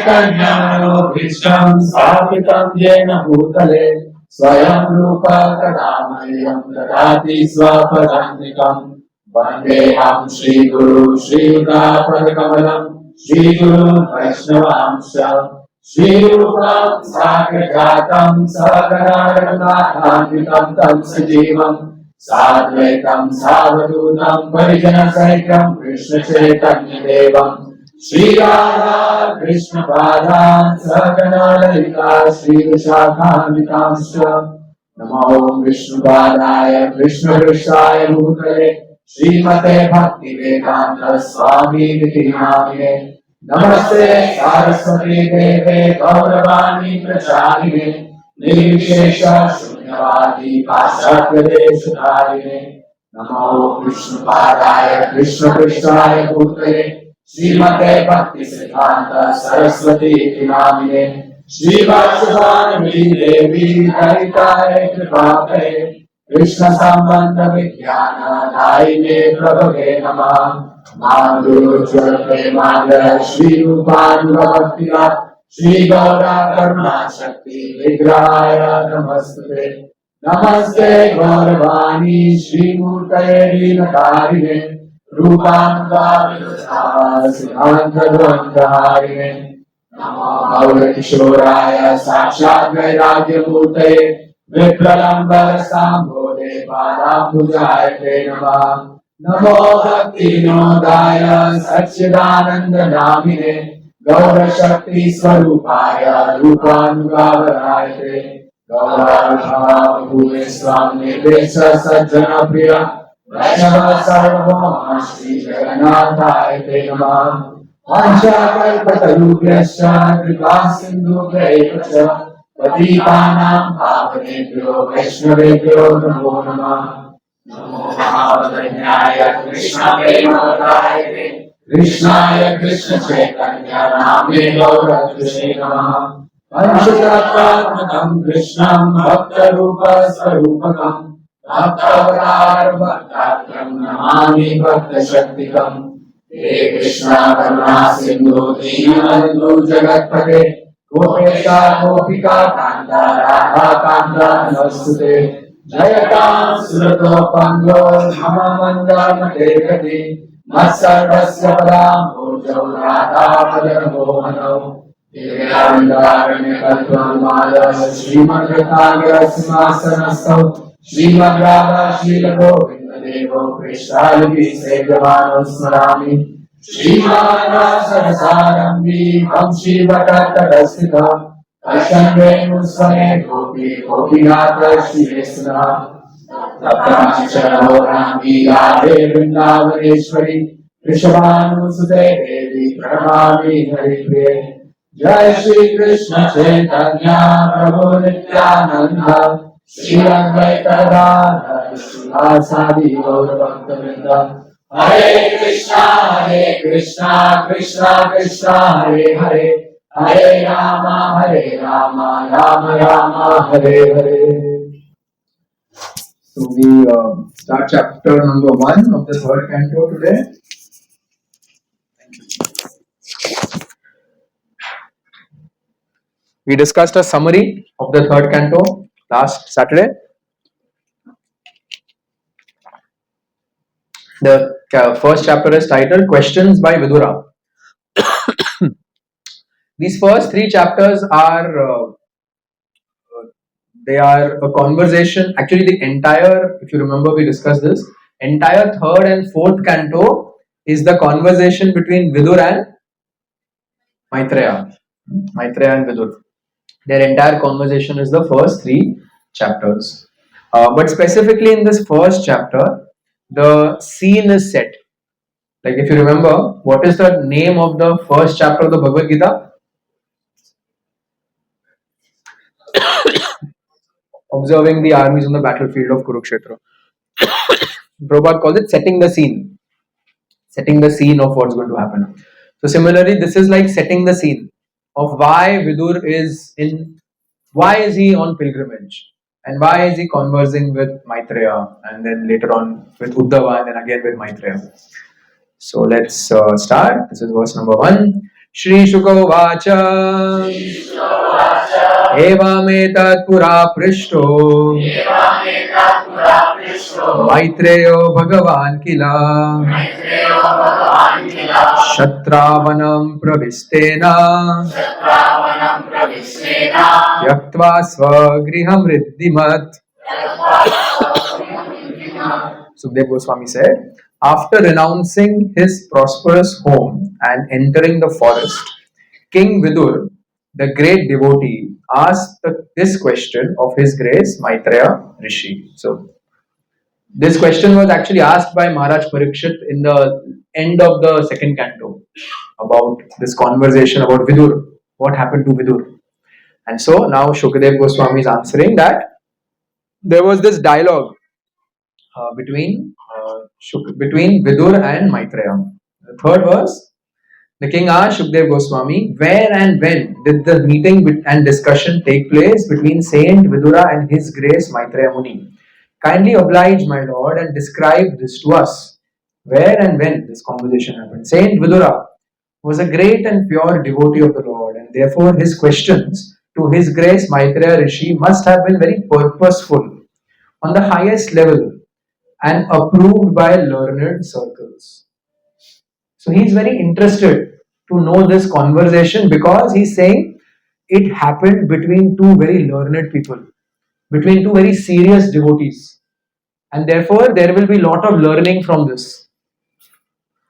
कन्यानोभीष्टं स्थापितं येन भूतले स्वयं रूपा कदा मह्यं ददाति स्वपदान्तिकम् वन्देऽहं श्रीगुरु श्रीयुतापदकमलं श्रीगुरुं वैष्णवांश्च श्रीरूपं साग्रजातं सहगणा रघुनाथान्वितं तं सजीवम् साद्वैतं सावधूतं परिजनसहितं कृष्णचैतन्यदेवम् श्रीराधा कृष्णपादान् सहगणा ललिता श्रीविशाखान्वितांश्च नमो विष्णुपादाय कृष्णपृष्ठाय भूतले श्रीमते भक्तिवेदान्त स्वामिनिति नामिने नमस्ते सरस्वती देवे गौरवाणी प्रचारिणे निर्विशेष शून्यवादी पाश्चात्यदेशधारिणे नमो विष्णुपादाय कृष्णपृष्ठाय भूतले श्रीमते भक्ति सिद्धांत सरस्वती नामिने श्रीवासुदेवी देवी हरिताय कृपा करे कृष्ण संबंध विज्ञान दायिने प्रभवे नमः माधुर्य माधव श्री रूपानुभक्तिया श्री गौरा करुणा शक्ति विग्रहाय नमस्ते नमस्ते गौरवाणी श्री मूर्तये लीलकारिणे रूपानुगामिधारिणे नमो गौरकिशोराय साक्षात् वैराग्यमूर्तये विप्रलम्बरसाम्भोधे पादाम्बुजाय ते नमः नमो भक्तिविनोदाय सच्चिदानन्दनामिने गौरशक्ति स्वरूपाय रूपानुगावराय ते गौरभूमे स्वामी निर्देश सज्जन प्रिय वैष्णव सर्वभौम श्री जगन्नाथाय ते नमः वाञ्छाकल्पतरुभ्यश्च कृपा सिन्धुभ्यैव च पतितानां पावनेभ्यो वैष्णवेभ्यो नमो नमः नमो महावदन्याय कृष्णप्रेमदाय कृष्णाय कृष्ण चैतन्य नामे गौरकृष्णे नमः पंचतत्त्वात्मकं कृष्णं भक्तरूपस्वरूपकं भक्तावतार भक्तात्रं नमामि भक्तशक्तिकम् हे कृष्णा करुणा सिंधु दीनबन्धु जगत्पते गोपेशा गोपिका कान्ता राधा कान्ता नमस्तुते जयतां सुरतोपङ्गो मम मन्दमते गति मत्सर्वस्य पदाम्भोजौ राधापदमोहनौ दिव्यारण्यकल्पमालः श्रीमद्रताङ्गसिंहासनस्थौ श्रीमद्राधाशीलगोविन्ददेवो कृष्णालिपि सेव्यमानो स्मरामि श्रीमानसरसारम्भी वंशीवटतटस्थितः कश्यपेन्दुस्वने गोपी गोपीनाथ श्रीकृष्णः तप्तमक्षरहोराङ्गी राधे वृन्दावनेश्वरी वृषभानुसुते देवी प्रणमामि हरिप्रिये जय श्री कृष्ण चैतन्य प्रभु नित्यानंद श्री अद्वैत गदाधर श्रीवासादि गौरभक्तवृंद हरे Krishna Krishna Krishna Hare Hare Hare Ram Ram Ram Hare Hare. So we start chapter number 1 of the third canto today. We discussed a summary of the third canto last Saturday. The first chapter is titled Questions by Vidura. These first 3 chapters are they are a conversation. Actually, the entire, if you remember, we discussed this. Entire third and fourth canto is the conversation between Vidur and Maitreya. Maitreya and Vidur. Their entire conversation is the first 3 chapters. But specifically in this first chapter, the scene is set. Like if you remember, what is the name of the first chapter of the Bhagavad Gita? Observing the armies on the battlefield of Kurukshetra. Prabhupada calls it setting the scene. Setting the scene of what's going to happen. So similarly, this is like setting the scene of why Vidur is he on pilgrimage and why is he conversing with Maitreya and then later on with Uddhava and then again with Maitreya. So let's start. This is verse number 1. Shri Shukovacha Evametat pura prishto Maitreyo Bhagavan Kila Shatravanam Pravistena Yaktva Swagriham Riddhimat. Sukadeva Goswami said, after renouncing his prosperous home and entering the forest, King Vidur, the great devotee, asked this question of His Grace Maitreya Rishi. So, this question was actually asked by Maharaj Parikshit in the end of the second canto about this conversation about Vidur. What happened to Vidur? And so now Shukadeva Goswami is answering that there was this dialogue between Vidur and Maitreya. The third verse, the king asked Shukdev Goswami, where and when did the meeting and discussion take place between Saint Vidura and His Grace Maitreya Muni? Kindly oblige, my lord, and describe this to us. Where and when this conversation happened? Saint Vidura was a great and pure devotee of the Lord, and therefore his questions to His Grace Maitreya Rishi must have been very purposeful, on the highest level, and approved by learned circles. So he's very interested to know this conversation because he's saying it happened between two very learned people, between two very serious devotees, and therefore there will be a lot of learning from this.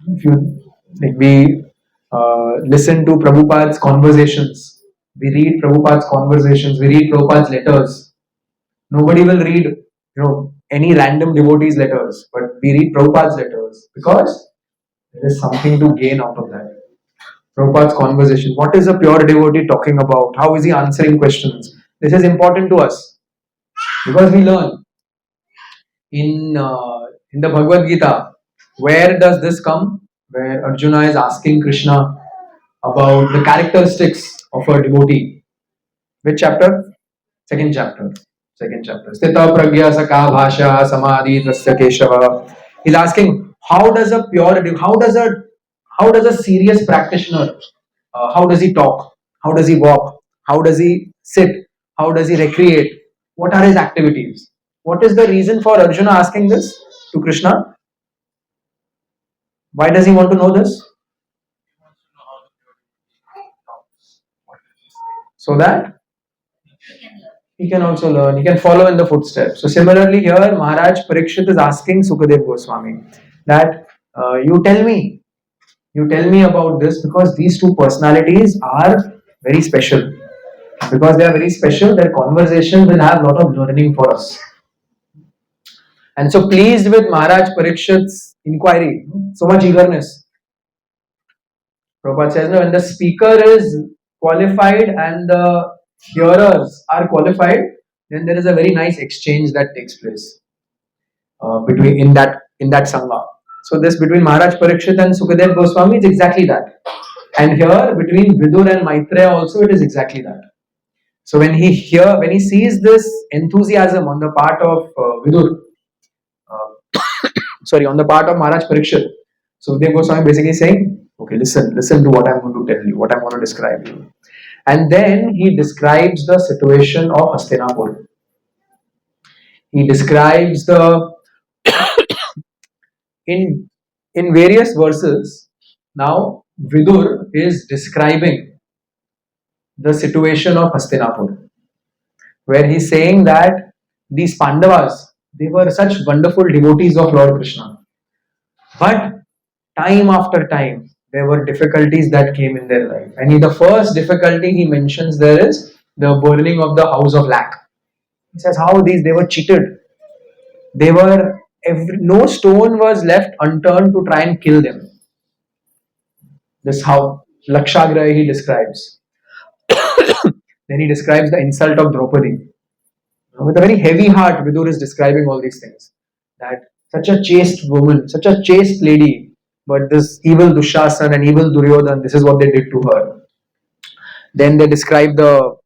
If you like, we listen to Prabhupada's conversations, we read Prabhupada's conversations, we read Prabhupada's letters. Nobody will read, any random devotee's letters, but we read Prabhupada's letters because there is something to gain out of that. Prabhupada's conversation. What is a pure devotee talking about? How is he answering questions? This is important to us because we learn in the Bhagavad Gita. Where does this come? Where Arjuna is asking Krishna about the characteristics of a devotee. Which chapter? Second chapter. Second chapter. Sthita pragya saka bhasha samadhi tasya keshava. He's asking how does a pure how does a serious practitioner how does he talk? How does he walk? How does he sit? How does he recreate? What are his activities? What is the reason for Arjuna asking this to Krishna? Why does he want to know this? So that he can also learn, he can follow in the footsteps. So similarly here, Maharaj Parikshit is asking Sukadev Goswami that you tell me about this because these two personalities are very special. Because they are very special, their conversation will have a lot of learning for us. And so pleased with Maharaj Parikshit's inquiry, so much eagerness. Prabhupada says, no, when the speaker is qualified and the hearers are qualified, then there is a very nice exchange that takes place between in that sangha. So this between Maharaj Parikshit and Sukadev Goswami is exactly that. And here between Vidur and Maitreya also it is exactly that. So when he sees this enthusiasm on the part of Vidur, on the part of Maharaj Parikshit, Sukadev Goswami basically saying, okay, listen to what I'm going to tell you, what I'm going to describe you. And then he describes the situation of Hastinapur. He describes in various verses. Now Vidur is describing the situation of Hastinapur, where he's saying that these Pandavas, they were such wonderful devotees of Lord Krishna. But time after time, there were difficulties that came in their life. And the first difficulty he mentions there is the burning of the house of Lac. He says how they were cheated. They were no stone was left unturned to try and kill them. This is how Lakshagraha he describes. Then he describes the insult of Draupadi. With a very heavy heart, Vidur is describing all these things. That such a chaste woman, such a chaste lady, but this evil Dushasan and evil Duryodhan, this is what they did to her. Then he describes the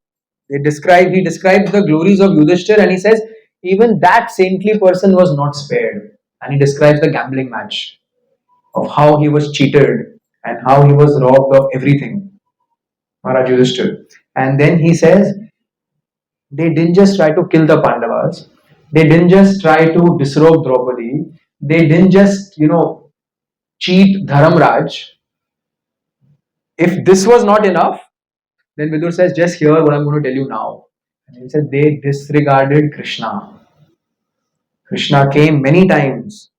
glories of Yudhishthir, and he says even that saintly person was not spared. And he describes the gambling match of how he was cheated and how he was robbed of everything. Maharaj Yudhishthir. And then he says, they didn't just try to kill the Pandavas. They didn't just try to disrobe Draupadi. They didn't just, cheat Dharamraj. If this was not enough, then Vidur says, just hear what I'm going to tell you now. And he said, they disregarded Krishna. Krishna came many times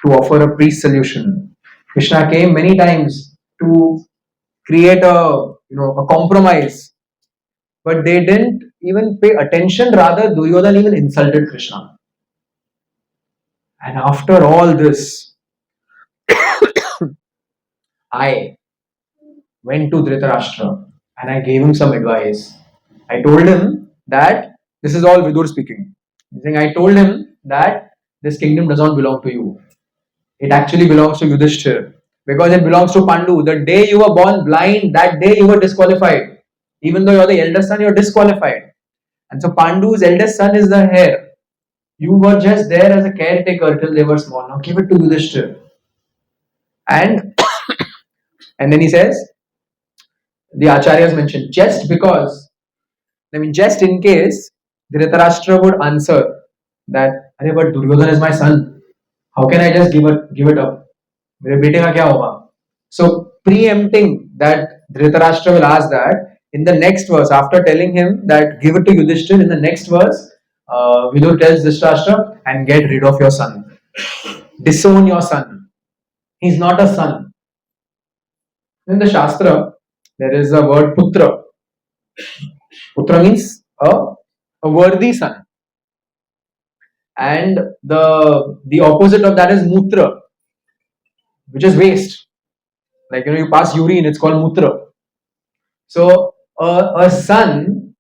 to offer a peace solution. Krishna came many times to create a compromise, but they didn't even pay attention. Rather, Duryodhana even insulted Krishna. And after all this, I went to Dhritarashtra and I gave him some advice. I told him that this is all Vidur speaking. He's saying, I told him that this kingdom does not belong to you. It actually belongs to Yudhishthir because it belongs to Pandu. The day you were born blind, that day you were disqualified. Even though you're the eldest son, you're disqualified. And so Pandu's eldest son is the heir. You were just there as a caretaker till they were small. Now give it to Yudhishthir. And and then he says, the acharyas mentioned, just in case Dhritarashtra would answer that, Arey, but Duryodhana is my son. How can I just give it up? मेरे बेटे का क्या होगा? So preempting that Dhritarashtra will ask that, in the next verse, after telling him that give it to Yudhishthir, in the next verse, Vidur tells Dhritarashtra, and get rid of your son. Disown your son. He's not a son. In the Shastra, there is a word putra. Putra means a worthy son. And the opposite of that is mutra, which is waste. Like, you pass urine, it's called mutra. So a son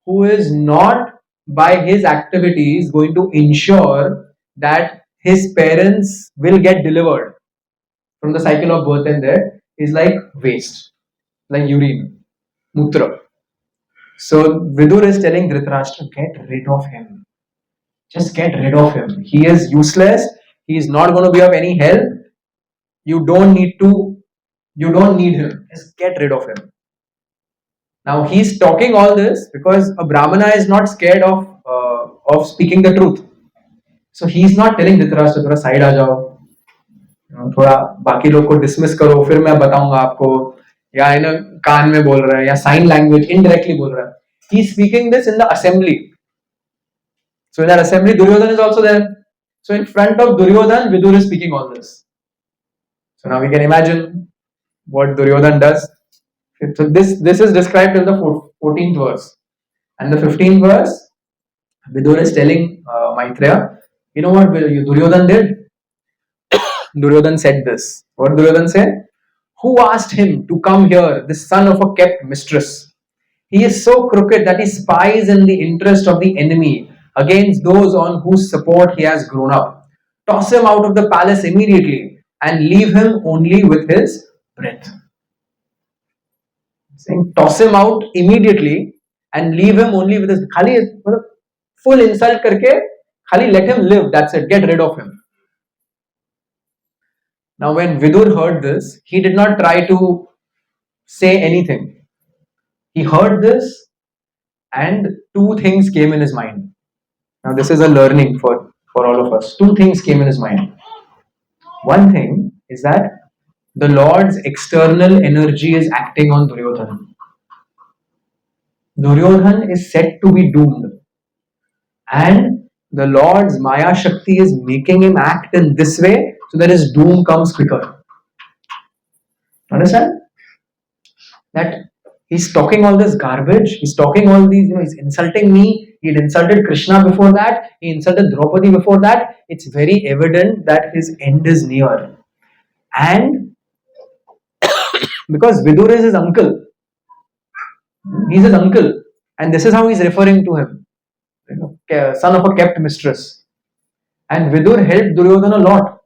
who is not by his activities going to ensure that his parents will get delivered from the cycle of birth and death is like waste, like urine, mutra. So Vidur is telling Dhritarashtra, get rid of him. Just get rid of him. He is useless. He is not going to be of any help. You don't need him. Just get rid of him. Now he's talking all this because a Brahmana is not scared of speaking the truth. So he's not telling Dhritarashtra, थोड़ा side आ जाओ, थोड़ा बाकी लोग को dismiss करो, फिर मैं बताऊंगा आपको, या कान में बोल रहा है, या sign language indirectly बोल रहा है. He's speaking this in the assembly. So in that assembly, Duryodhana is also there. So in front of Duryodhana, Vidur is speaking all this. So now we can imagine what Duryodhana does. So this is described in the 14th verse. And the 15th verse, Vidur is telling Maitreya, you know what Duryodhana did? Duryodhana said this. What Duryodhana said? Who asked him to come here, this son of a kept mistress? He is so crooked that he spies in the interest of the enemy against those on whose support he has grown up. Toss him out of the palace immediately and leave him only with his breath. Saying, toss him out immediately and leave him only with his full insult karke, khali let him live, that's it, get rid of him. Now when Vidur heard this, he did not try to say anything. He heard this and two things came in his mind. Now this is a learning for all of us. Two things came in his mind. One thing is that the Lord's external energy is acting on Duryodhana. Duryodhana is said to be doomed. And the Lord's Maya Shakti is making him act in this way so that his doom comes quicker. Understand? That he's talking all this garbage, he's talking all these, he's insulting me, he'd insulted Krishna before that, he insulted Draupadi before that. It's very evident that his end is near. And because Vidur is his uncle, he's his uncle, and this is how he's referring to him, son of a kept mistress. And Vidur helped Duryodhana a lot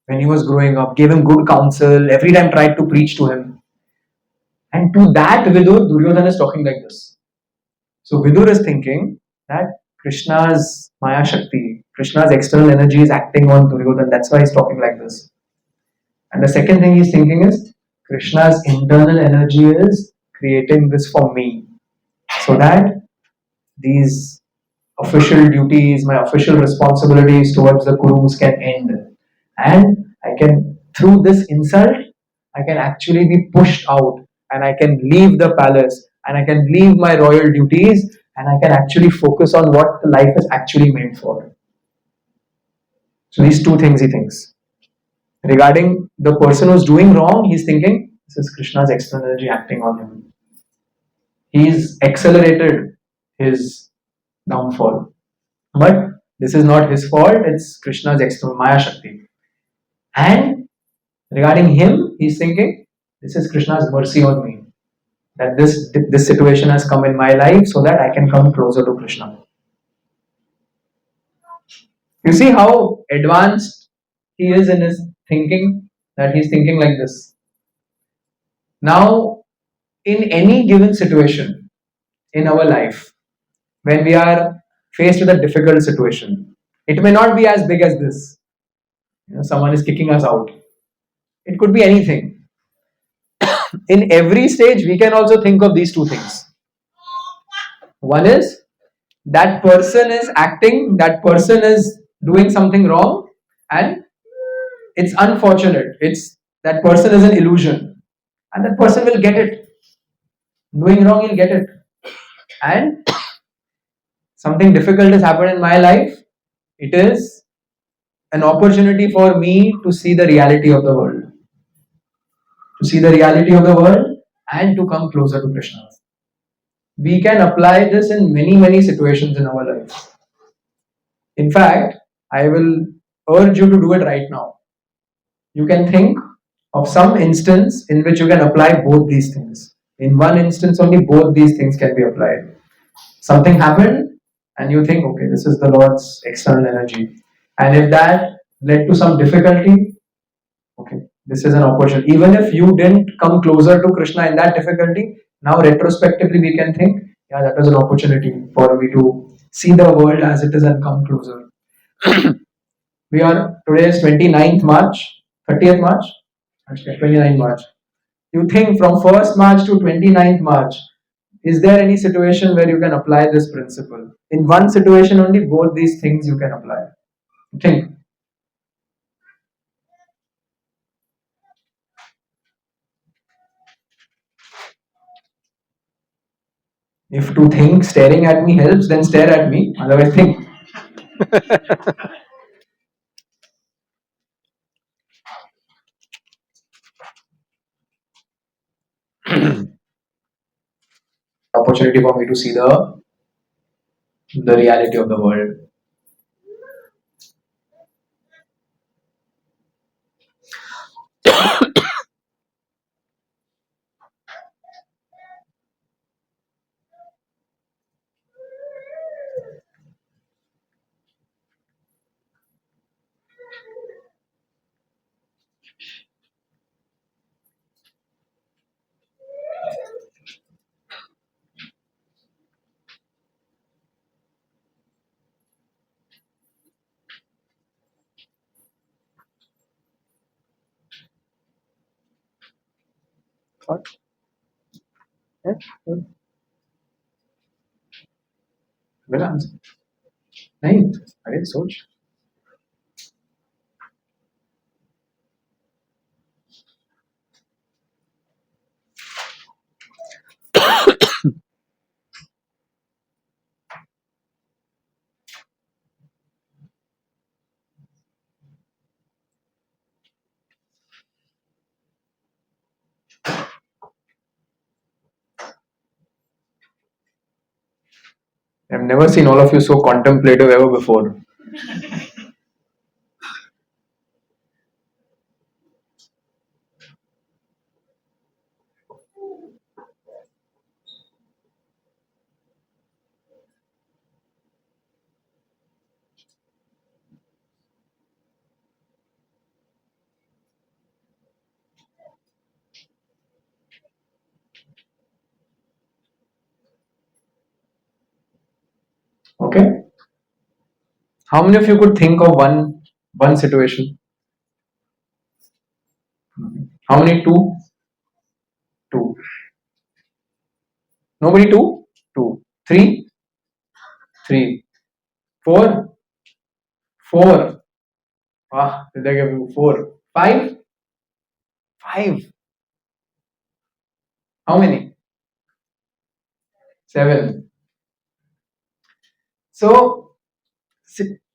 when he was growing up, gave him good counsel, every time tried to preach to him. And to that Vidur, Duryodhana is talking like this. So Vidur is thinking that Krishna's Maya Shakti, Krishna's external energy is acting on Duryodhana. That's why he's talking like this. And the second thing he's thinking is Krishna's internal energy is creating this for me, so that these official duties, my official responsibilities towards the Kurus can end. And I can, through this insult, I can actually be pushed out and I can leave the palace and I can leave my royal duties and I can actually focus on what the life is actually meant for. So these two things he thinks. Regarding the person who's doing wrong, he's thinking, this is Krishna's external energy acting on him. He's accelerated his downfall. But this is not his fault, it's Krishna's external Maya Shakti. And regarding him, he's thinking, this is Krishna's mercy on me. That this situation has come in my life so that I can come closer to Krishna. You see how advanced he is in his thinking, that he's thinking like this. Now, in any given situation in our life, when we are faced with a difficult situation, it may not be as big as this. Someone is kicking us out. It could be anything. In every stage, we can also think of these two things. One is that person is acting, that person is doing something wrong, and it's unfortunate. It's that person is an illusion, and that person will get it. Doing wrong, he'll get it. And something difficult has happened in my life. It is an opportunity for me to see the reality of the world. To see the reality of the world and to come closer to Krishna. We can apply this in many, many situations in our lives. In fact, I will urge you to do it right now. You can think of some instance in which you can apply both these things. In one instance only, both these things can be applied. Something happened and you think, okay, this is the Lord's external energy. And if that led to some difficulty, okay, this is an opportunity. Even if you didn't come closer to Krishna in that difficulty, now retrospectively we can think, yeah, that was an opportunity for me to see the world as it is and come closer. Today is 29th March, 30th March, 29th March. You think from 1st March to 29th March, is there any situation where you can apply this principle? In one situation only, both these things you can apply. Think. If to think staring at me helps, then stare at me. Otherwise, think. Opportunity for me to see the reality of the world. Thought? Yeah. Well answer. नहीं, अरे सोच. I've never seen all of you so contemplative ever before. Okay? How many of you could think of one situation? How many? Two? Two. Nobody two? Two. Three? Three. Four? Four. Ah, did I give you four? Five? Five. How many? Seven. So,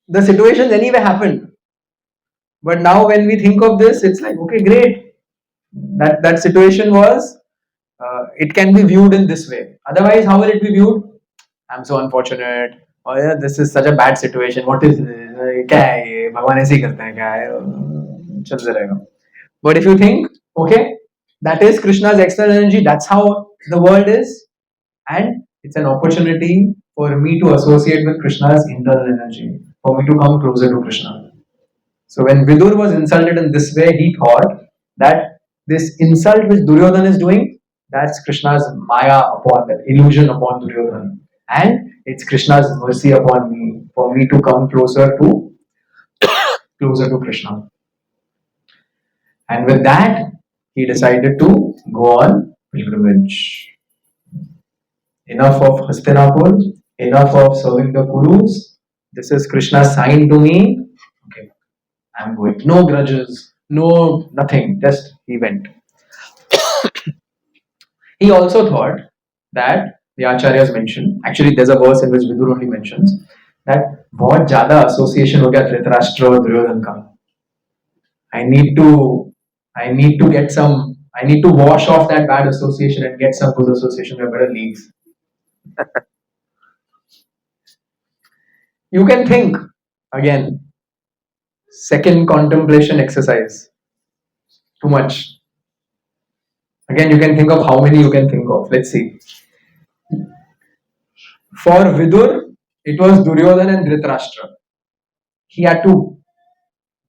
the situations anyway happened. But now when we think of this, it's like, okay, great. That situation was, it can be viewed in this way. Otherwise, how will it be viewed? I'm so unfortunate. Oh yeah, this is such a bad situation. What is this? क्या है ये? भगवान ऐसे ही करते हैं क्या है? चलते रहेगा. But if you think, okay, that is Krishna's external energy. That's how the world is, and it's an opportunity for me to associate with Krishna's internal energy, for me to come closer to Krishna. So when Vidur was insulted in this way, he thought that this insult which Duryodhan is doing, that's Krishna's Maya upon that illusion upon Duryodhan. And it's Krishna's mercy upon me for me to come closer to Krishna. And with that, he decided to go on pilgrimage. Enough of Hastinapur, enough of serving the Kurus. This is Krishna's sign to me. Okay, I'm going. No grudges, no nothing. Just he went. He also thought that the acharyas mentioned. Actually, there's a verse in which Vidur only mentions that बहुत ज़्यादा association हो गया धृतराष्ट्र और दुर्योधन का. I need to, I need to get some. I need to wash off that bad association and get some good association. I better leave. You can think again. Second contemplation exercise. Too much. Again, you can think of how many you can think of. Let's see. For Vidur, it was Duryodhan and Dhritarashtra. He had to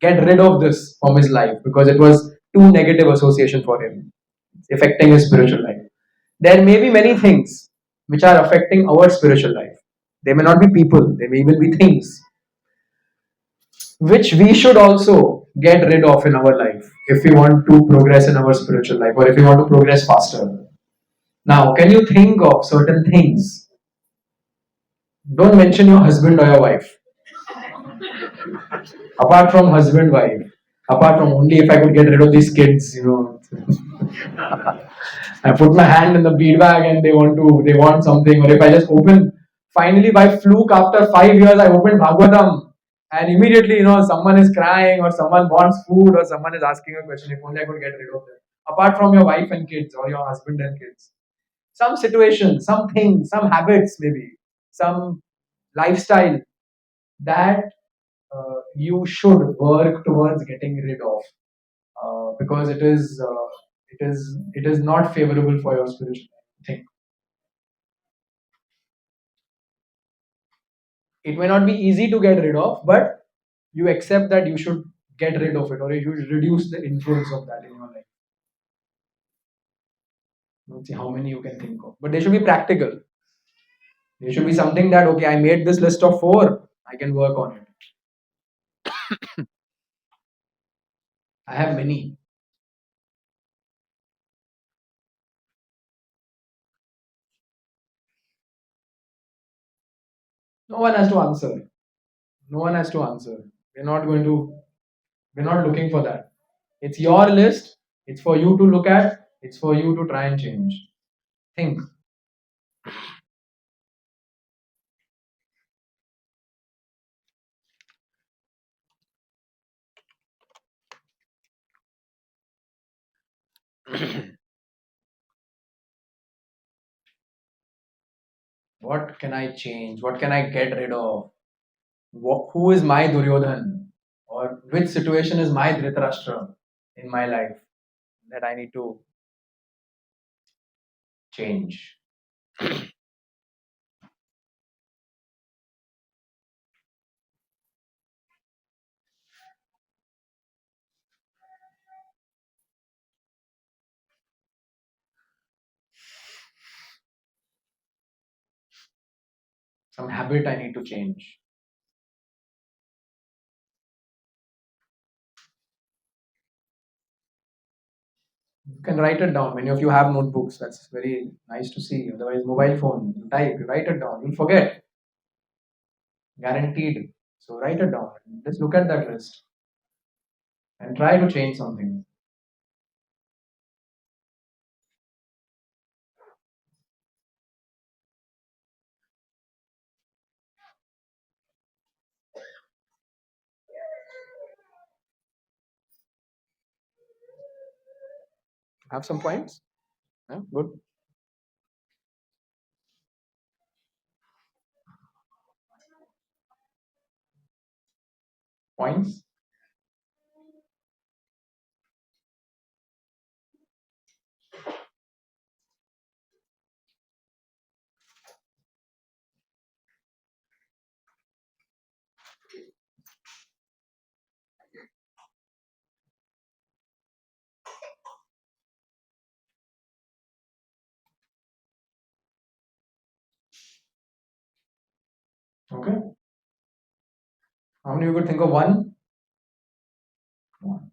get rid of this from his life because it was too negative association for him, affecting his spiritual life. There may be many things which are affecting our spiritual life. They may not be people, they may even be things which we should also get rid of in our life if we want to progress in our spiritual life or if we want to progress faster. Now, can you think of certain things? Don't mention your husband or your wife. Apart from husband, wife. Apart from only if I could get rid of these kids, I put my hand in the bead bag and they want something, or if I just open, finally by fluke after 5 years, I opened Bhagavatam and immediately, someone is crying or someone wants food or someone is asking a question, if only I could get rid of them. Apart from your wife and kids or your husband and kids. Some situation, some things, some habits maybe, some lifestyle that you should work towards getting rid of because it is not favorable for your spiritual thing. It may not be easy to get rid of, but you accept that you should get rid of it or you should reduce the influence of that in your life. Let's see how many you can think of, but they should be practical. There should be something that okay, I made this list of 4, I can work on it. I have many. No one has to answer. No one has to answer. We're not going to. We're not looking for that. It's your list. It's for you to look at. It's for you to try and change. Think. What can I change? What can I get rid of? Who is my Duryodhan? Or which situation is my Dhritarashtra in my life that I need to change? Some habit I need to change. You can write it down. Many of you have notebooks. That's very nice to see. Otherwise, mobile phone, you type, you write it down. You'll forget. Guaranteed. So write it down. Just look at that list and try to change something. Have some points? Yeah, good. Points? Okay. How many you could think of one? One.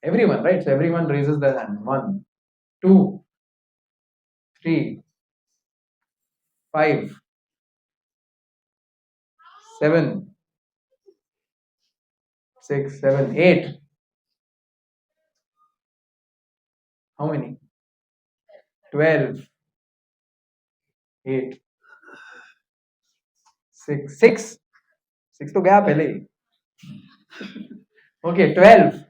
Everyone, right? So everyone raises their hand. One, two, three, five, seven, six, seven, eight. How many? 12, 8, 6, 6. 6 to gaya pehle hi. Okay, 12,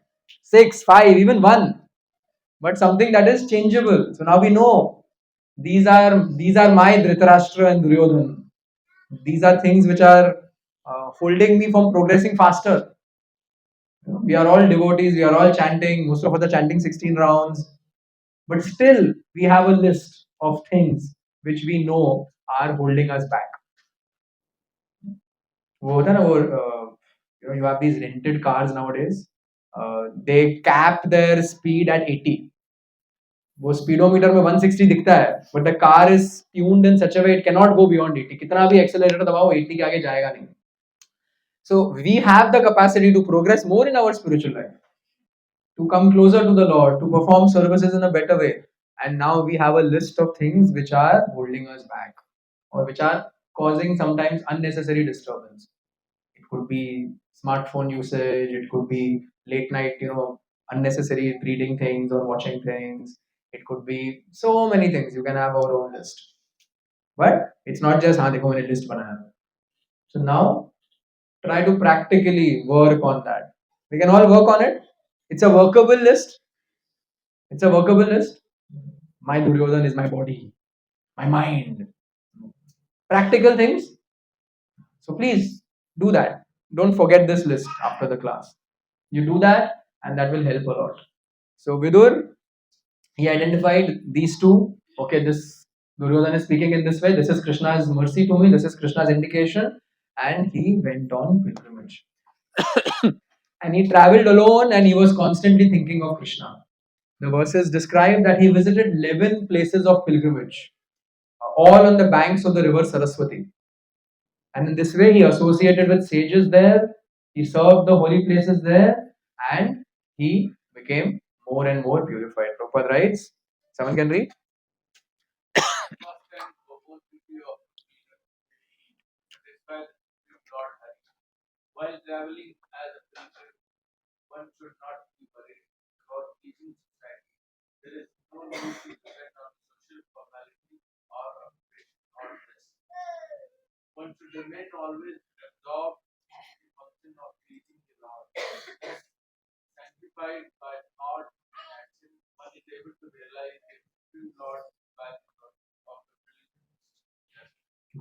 6, 5, even 1. But something that is changeable. So now we know these are my Dhritarashtra and Duryodhana. These are things which are holding me from progressing faster. We are all devotees, we are all chanting, most of us are chanting 16 rounds, but still we have a list of things which we know are holding us back. वो होता है ना वो you have these rented cars nowadays. They cap their speed at 80. वो speedometer में 160 दिखता है, but the car is tuned in such a way it cannot go beyond 80. कितना भी accelerator दबाओ 80 के आगे जाएगा नहीं. So we have the capacity to progress more in our spiritual life, to come closer to the Lord, to perform services in a better way. And now we have a list of things which are holding us back or which are causing sometimes unnecessary disturbance. It could be smartphone usage, it could be late night, unnecessary reading things or watching things. It could be so many things. You can have our own list. But it's not just हाँ देखो मैंने list बनाया. So now try to practically work on that. We can all work on it. It's a workable list. It's a workable list. My Duryodhan is my body, my mind. Practical things. So please do that. Don't forget this list after the class. You do that, and that will help a lot. So Vidur, he identified these two. Okay, this Duryodhan is speaking in this way. This is Krishna's mercy to me. This is Krishna's indication, and he went on pilgrimage. And he traveled alone, and he was constantly thinking of Krishna. The verses describe that he visited 11 places of pilgrimage, all on the banks of the river Saraswati. And in this way, he associated with sages there, he served the holy places there, and he became more and more purified. Prabhupada writes, someone can read?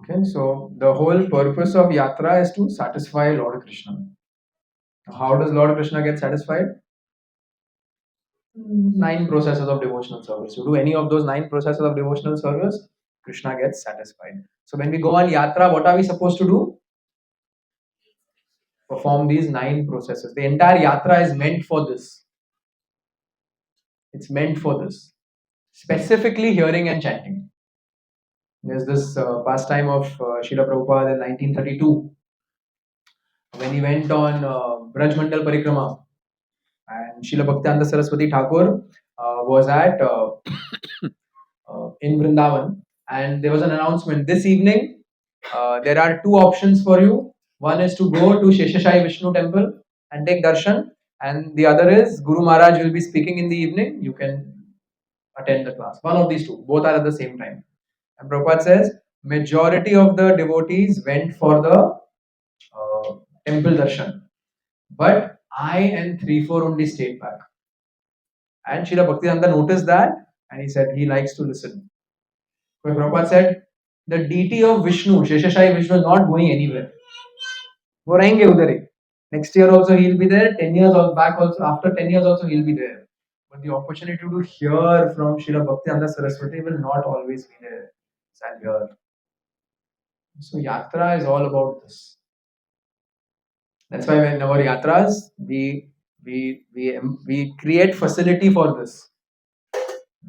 Okay, so the whole purpose of yatra is to satisfy Lord Krishna. How does Lord Krishna get satisfied? 9 processes of devotional service. You do any of those 9 processes of devotional service, Krishna gets satisfied. So when we go on yatra, what are we supposed to do? Perform these 9 processes. The entire yatra is meant for this. It's meant for this. Specifically hearing and chanting. There's this pastime of Srila Prabhupada in 1932 when he went on Braj Mandal Parikrama, and Srila Bhaktivedanta Saraswati Thakur was at in Vrindavan, and there was an announcement this evening. There are two options for you. One is to go to Sheshashai Vishnu temple and take darshan, and the other is Guru Maharaj will be speaking in the evening. You can attend the class. One of these two, both are at the same time. And Prabhupada says majority of the devotees went for the temple darshan, but I and 3-4 only stayed back. And Srila Bhaktivedanta noticed that, and he said he likes to listen. But Prabhupada said the deity of Vishnu, Sheshashai Vishnu, is not going anywhere. वो रहेंगे उधर ही. Next year also he'll be there. 10 years back also, after 10 years also he'll be there. But the opportunity to hear from Srila Bhaktivedanta Saraswati will not always be there. And here. So yatra is all about this. That's why when our yatras, we create facility for this.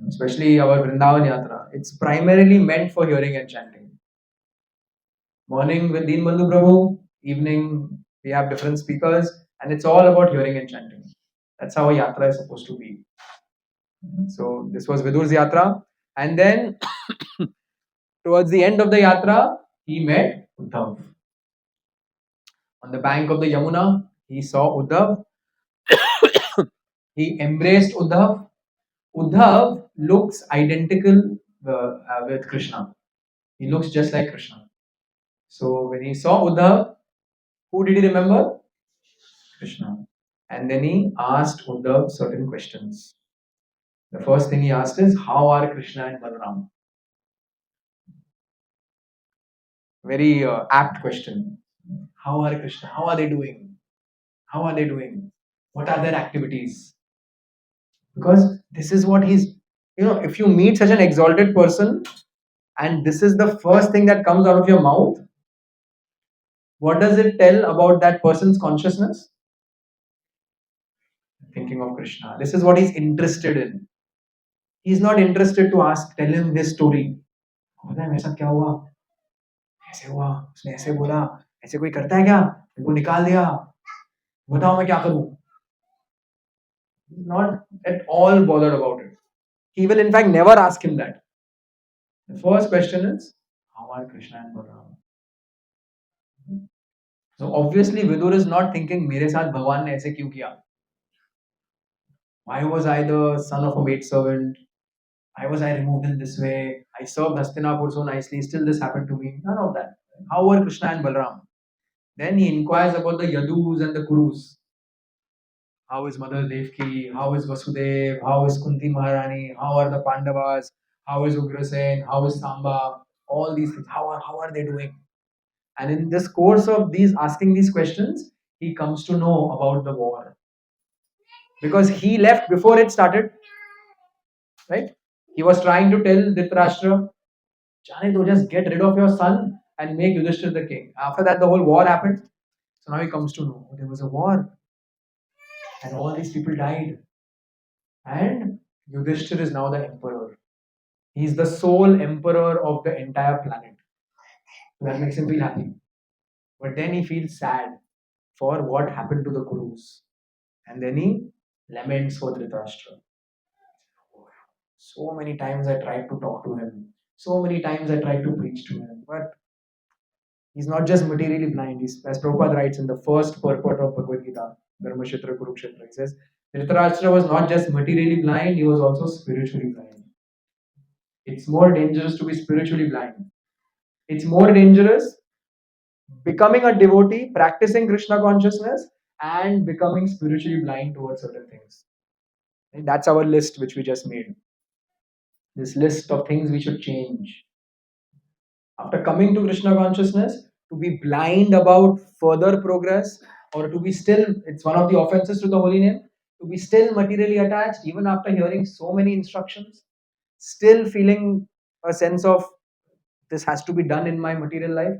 Especially our Vrindavan yatra. It's primarily meant for hearing and chanting. Morning with Deen Bandhu Prabhu, evening we have different speakers, and it's all about hearing and chanting. That's how a yatra is supposed to be. So this was Vidur's yatra, and then towards the end of the yatra, he met Uddhav. On the bank of the Yamuna, he saw Uddhav. He embraced Uddhav. Uddhav looks identical with Krishna. He looks just like Krishna. So when he saw Uddhav, who did he remember? Krishna. And then he asked Uddhav certain questions. The first thing he asked is, how are Krishna and Balaram? Very apt question. How are Krishna? How are they doing? How are they doing? What are their activities? Because this is what he's, if you meet such an exalted person and this is the first thing that comes out of your mouth, what does it tell about that person's consciousness? Thinking of Krishna. This is what he's interested in. He's not interested to tell him his story. ऐसा क्या हुआ? ऐसे हुआ, उसने ऐसे बोला, ऐसे कोई करता है क्या? वो निकाल दिया, बताओ मैं क्या करूं? Not at all bothered about it. He will in fact never ask him that. The first question is, how are Krishna and Balaram? So obviously Vidur is not thinking, मेरे साथ भगवान ने ऐसे क्यों किया? Why was I the son of a maidservant? Why was I removed in this way? I served Hastinapur so nicely, still this happened to me. None of that. How were Krishna and Balaram? Then he inquires about the Yadus and the Kurus. How is Mother Devki? How is Vasudev? How is Kunti Maharani? How are the Pandavas? How is Ugrasen? How is Samba? All these things. How are they doing? And in this course of asking these questions, he comes to know about the war. Because he left before it started. Right? He was trying to tell Dhritarashtra, Jane, to just get rid of your son and make Yudhishthira the king. After that, the whole war happened. So now he comes to know there was a war. And all these people died. And Yudhishthira is now the emperor. He's the sole emperor of the entire planet. That makes him feel happy. But then he feels sad for what happened to the Kurus. And then he laments for Dhritarashtra. So many times I tried to talk to him. So many times I tried to preach to him. But he's not just materially blind. As Prabhupada writes in the first purport of Bhagavad Gita, Dharmashetra Kurukshetra, he says, Dhritarashtra was not just materially blind, he was also spiritually blind. It's more dangerous to be spiritually blind. It's more dangerous becoming a devotee, practicing Krishna consciousness, and becoming spiritually blind towards certain things. And that's our list which we just made. This list of things we should change. After coming to Krishna consciousness, to be blind about further progress, or to be still, it's one of the offenses to the holy name, to be still materially attached, even after hearing so many instructions, still feeling a sense of this has to be done in my material life.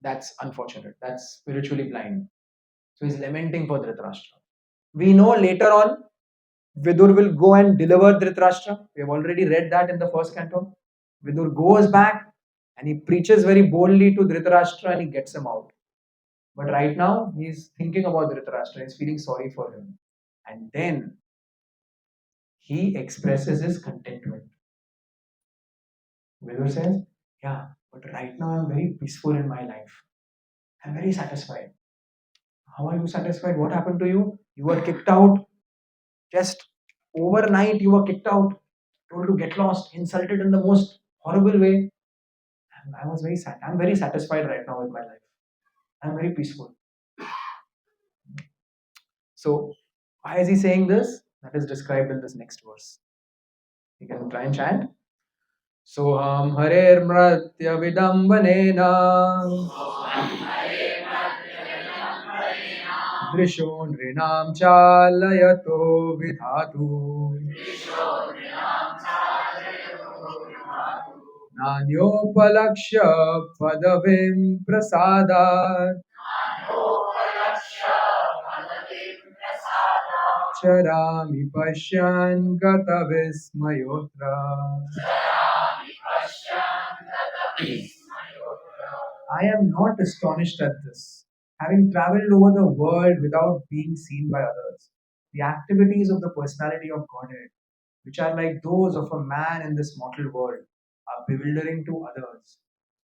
That's unfortunate. That's spiritually blind. So he's lamenting for Dhritarashtra. We know later on, Vidur will go and deliver Dhritarashtra. We have already read that in the first canto. Vidur goes back and he preaches very boldly to Dhritarashtra and he gets him out. But right now, he's thinking about Dhritarashtra. He's feeling sorry for him. And then he expresses his contentment. Vidur says, yeah, but right now I'm very peaceful in my life. I'm very satisfied. How are you satisfied? What happened to you? You were kicked out. Just overnight, you were kicked out, told to get lost, insulted in the most horrible way. And I was very sad. I'm very satisfied right now with my life. I'm very peaceful. So, why is he saying this? That is described in this next verse. You can try and chant. Soham Harer Mratya Vidambanena Drisho Nrinam Chalayato Vidhatu Nanyopalakshya Padavim Prasadat Charami Pashyan Gata Vismayotra. I am not astonished at this. Having traveled over the world without being seen by others, the activities of the personality of Godhead, which are like those of a man in this mortal world, are bewildering to others.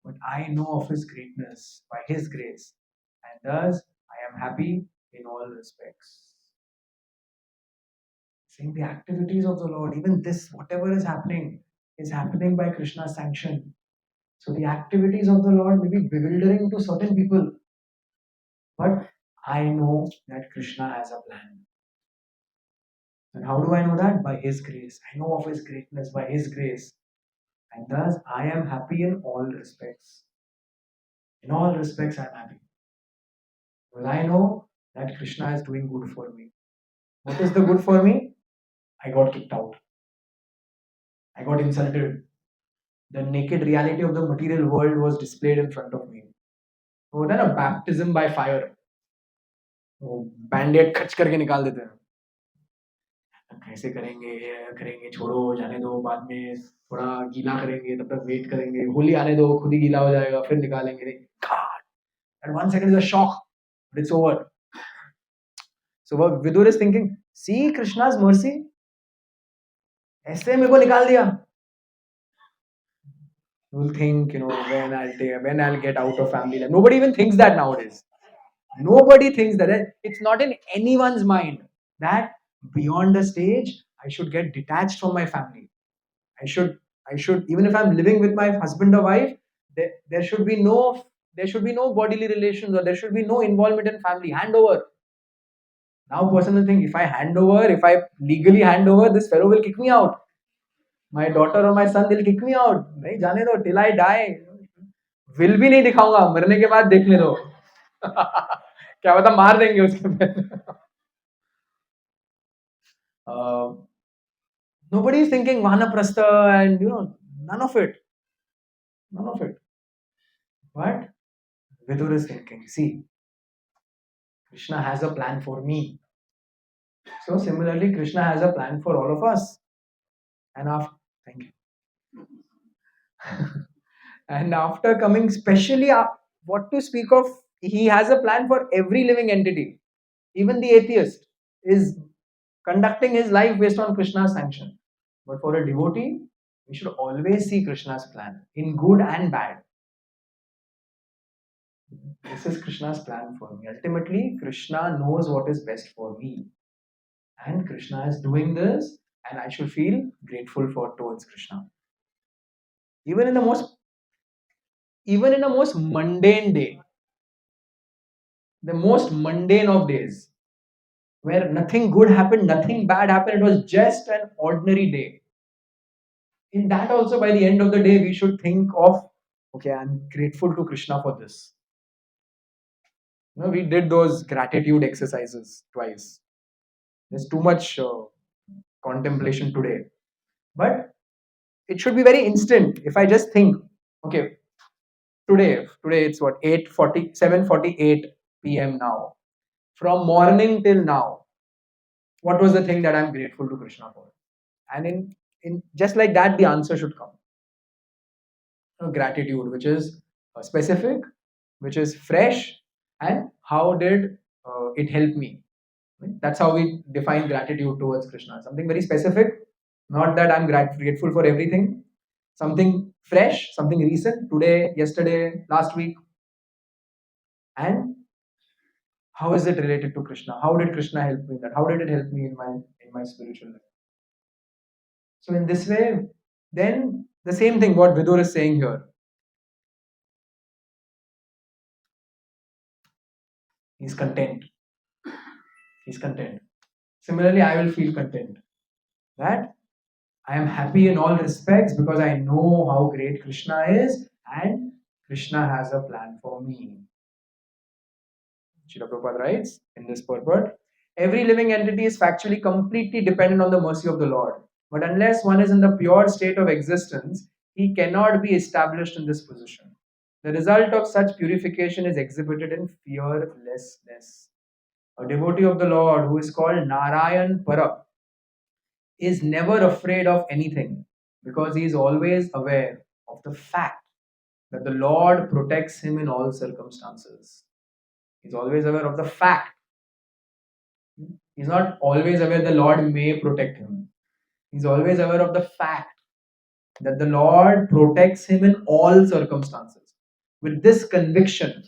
But I know of His greatness by His grace, and thus I am happy in all respects. Saying the activities of the Lord, even this, whatever is happening by Krishna's sanction. So the activities of the Lord may be bewildering to certain people, but I know that Krishna has a plan. And how do I know that? By His grace. I know of His greatness by His grace. And thus I am happy in all respects. In all respects, I am happy. Because I know that Krishna is doing good for me. What is the good for me? I got kicked out. I got insulted. The naked reality of the material world was displayed in front of me. वो होता है ना baptism by fire. वो बैंडेड खच करके निकाल देते हैं. कैसे करेंगे, ये करेंगे, छोड़ो, जाने दो, बाद में थोड़ा गीला करेंगे, तब तक वेट करेंगे, होली आने दो, खुद ही गीला हो जाएगा, फिर निकालेंगे. नहीं, God. And 1 second is a shock, but it's over. So what Vidur is thinking, see Krishna's mercy. ऐसे मेरे को निकाल दिया. You will think, when I'll get out of family life. Nobody even thinks that nowadays. Nobody thinks that. It's not in anyone's mind that beyond a stage, I should get detached from my family. I should, even if I'm living with my husband or wife, there should be no bodily relations, or there should be no involvement in family. Hand over. Now, personal thing, if I legally hand over, this fellow will kick me out. My daughter or my son, they'll kick me out. नहीं जाने दो, till I die. Will भी नहीं दिखाऊंगा, मरने के बाद देख ले दो. क्या पता मार देंगे उसके बाद. Nobody is thinking vanaprastha and none of it. None of it. But Vidur is thinking, see, Krishna has a plan for me. So similarly, Krishna has a plan for all of us. And after, thank you. And after coming, specially, what to speak of, he has a plan for every living entity. Even the atheist is conducting his life based on Krishna's sanction. But for a devotee, we should always see Krishna's plan in good and bad. This is Krishna's plan for me. Ultimately, Krishna knows what is best for me. And Krishna is doing this, and I should feel grateful towards Krishna. Even in the most mundane day, the most mundane of days, where nothing good happened, nothing bad happened, it was just an ordinary day. In that also, by the end of the day, we should think of, okay, I'm grateful to Krishna for this. We did those gratitude exercises twice. There's too much contemplation today. But it should be very instant. If I just think, okay, today it's what, 7:48 p.m. now. From morning till now, what was the thing that I'm grateful to Krishna for? And in just like that, the answer should come. Gratitude, which is specific, which is fresh, and how did it help me? Right? That's how we define gratitude towards Krishna. Something very specific, Not that I'm grateful for everything. Something fresh, something recent, today, yesterday, last week. And how is it related to Krishna? How did Krishna help me in that? How did it help me in my spiritual life? So in this way, then the same thing what Vidur is saying here. He's content. He's content. Similarly, I will feel content that I am happy in all respects because I know how great Krishna is and Krishna has a plan for me. Srila Prabhupada writes in this purport, every living entity is factually completely dependent on the mercy of the Lord. But unless one is in the pure state of existence, he cannot be established in this position. The result of such purification is exhibited in fearlessness. A devotee of the Lord who is called Narayan Para is never afraid of anything because he is always aware of the fact that the Lord protects him in all circumstances. He's always aware of the fact. He's not always aware the Lord may protect him. He's always aware of the fact that the Lord protects him in all circumstances. With this conviction,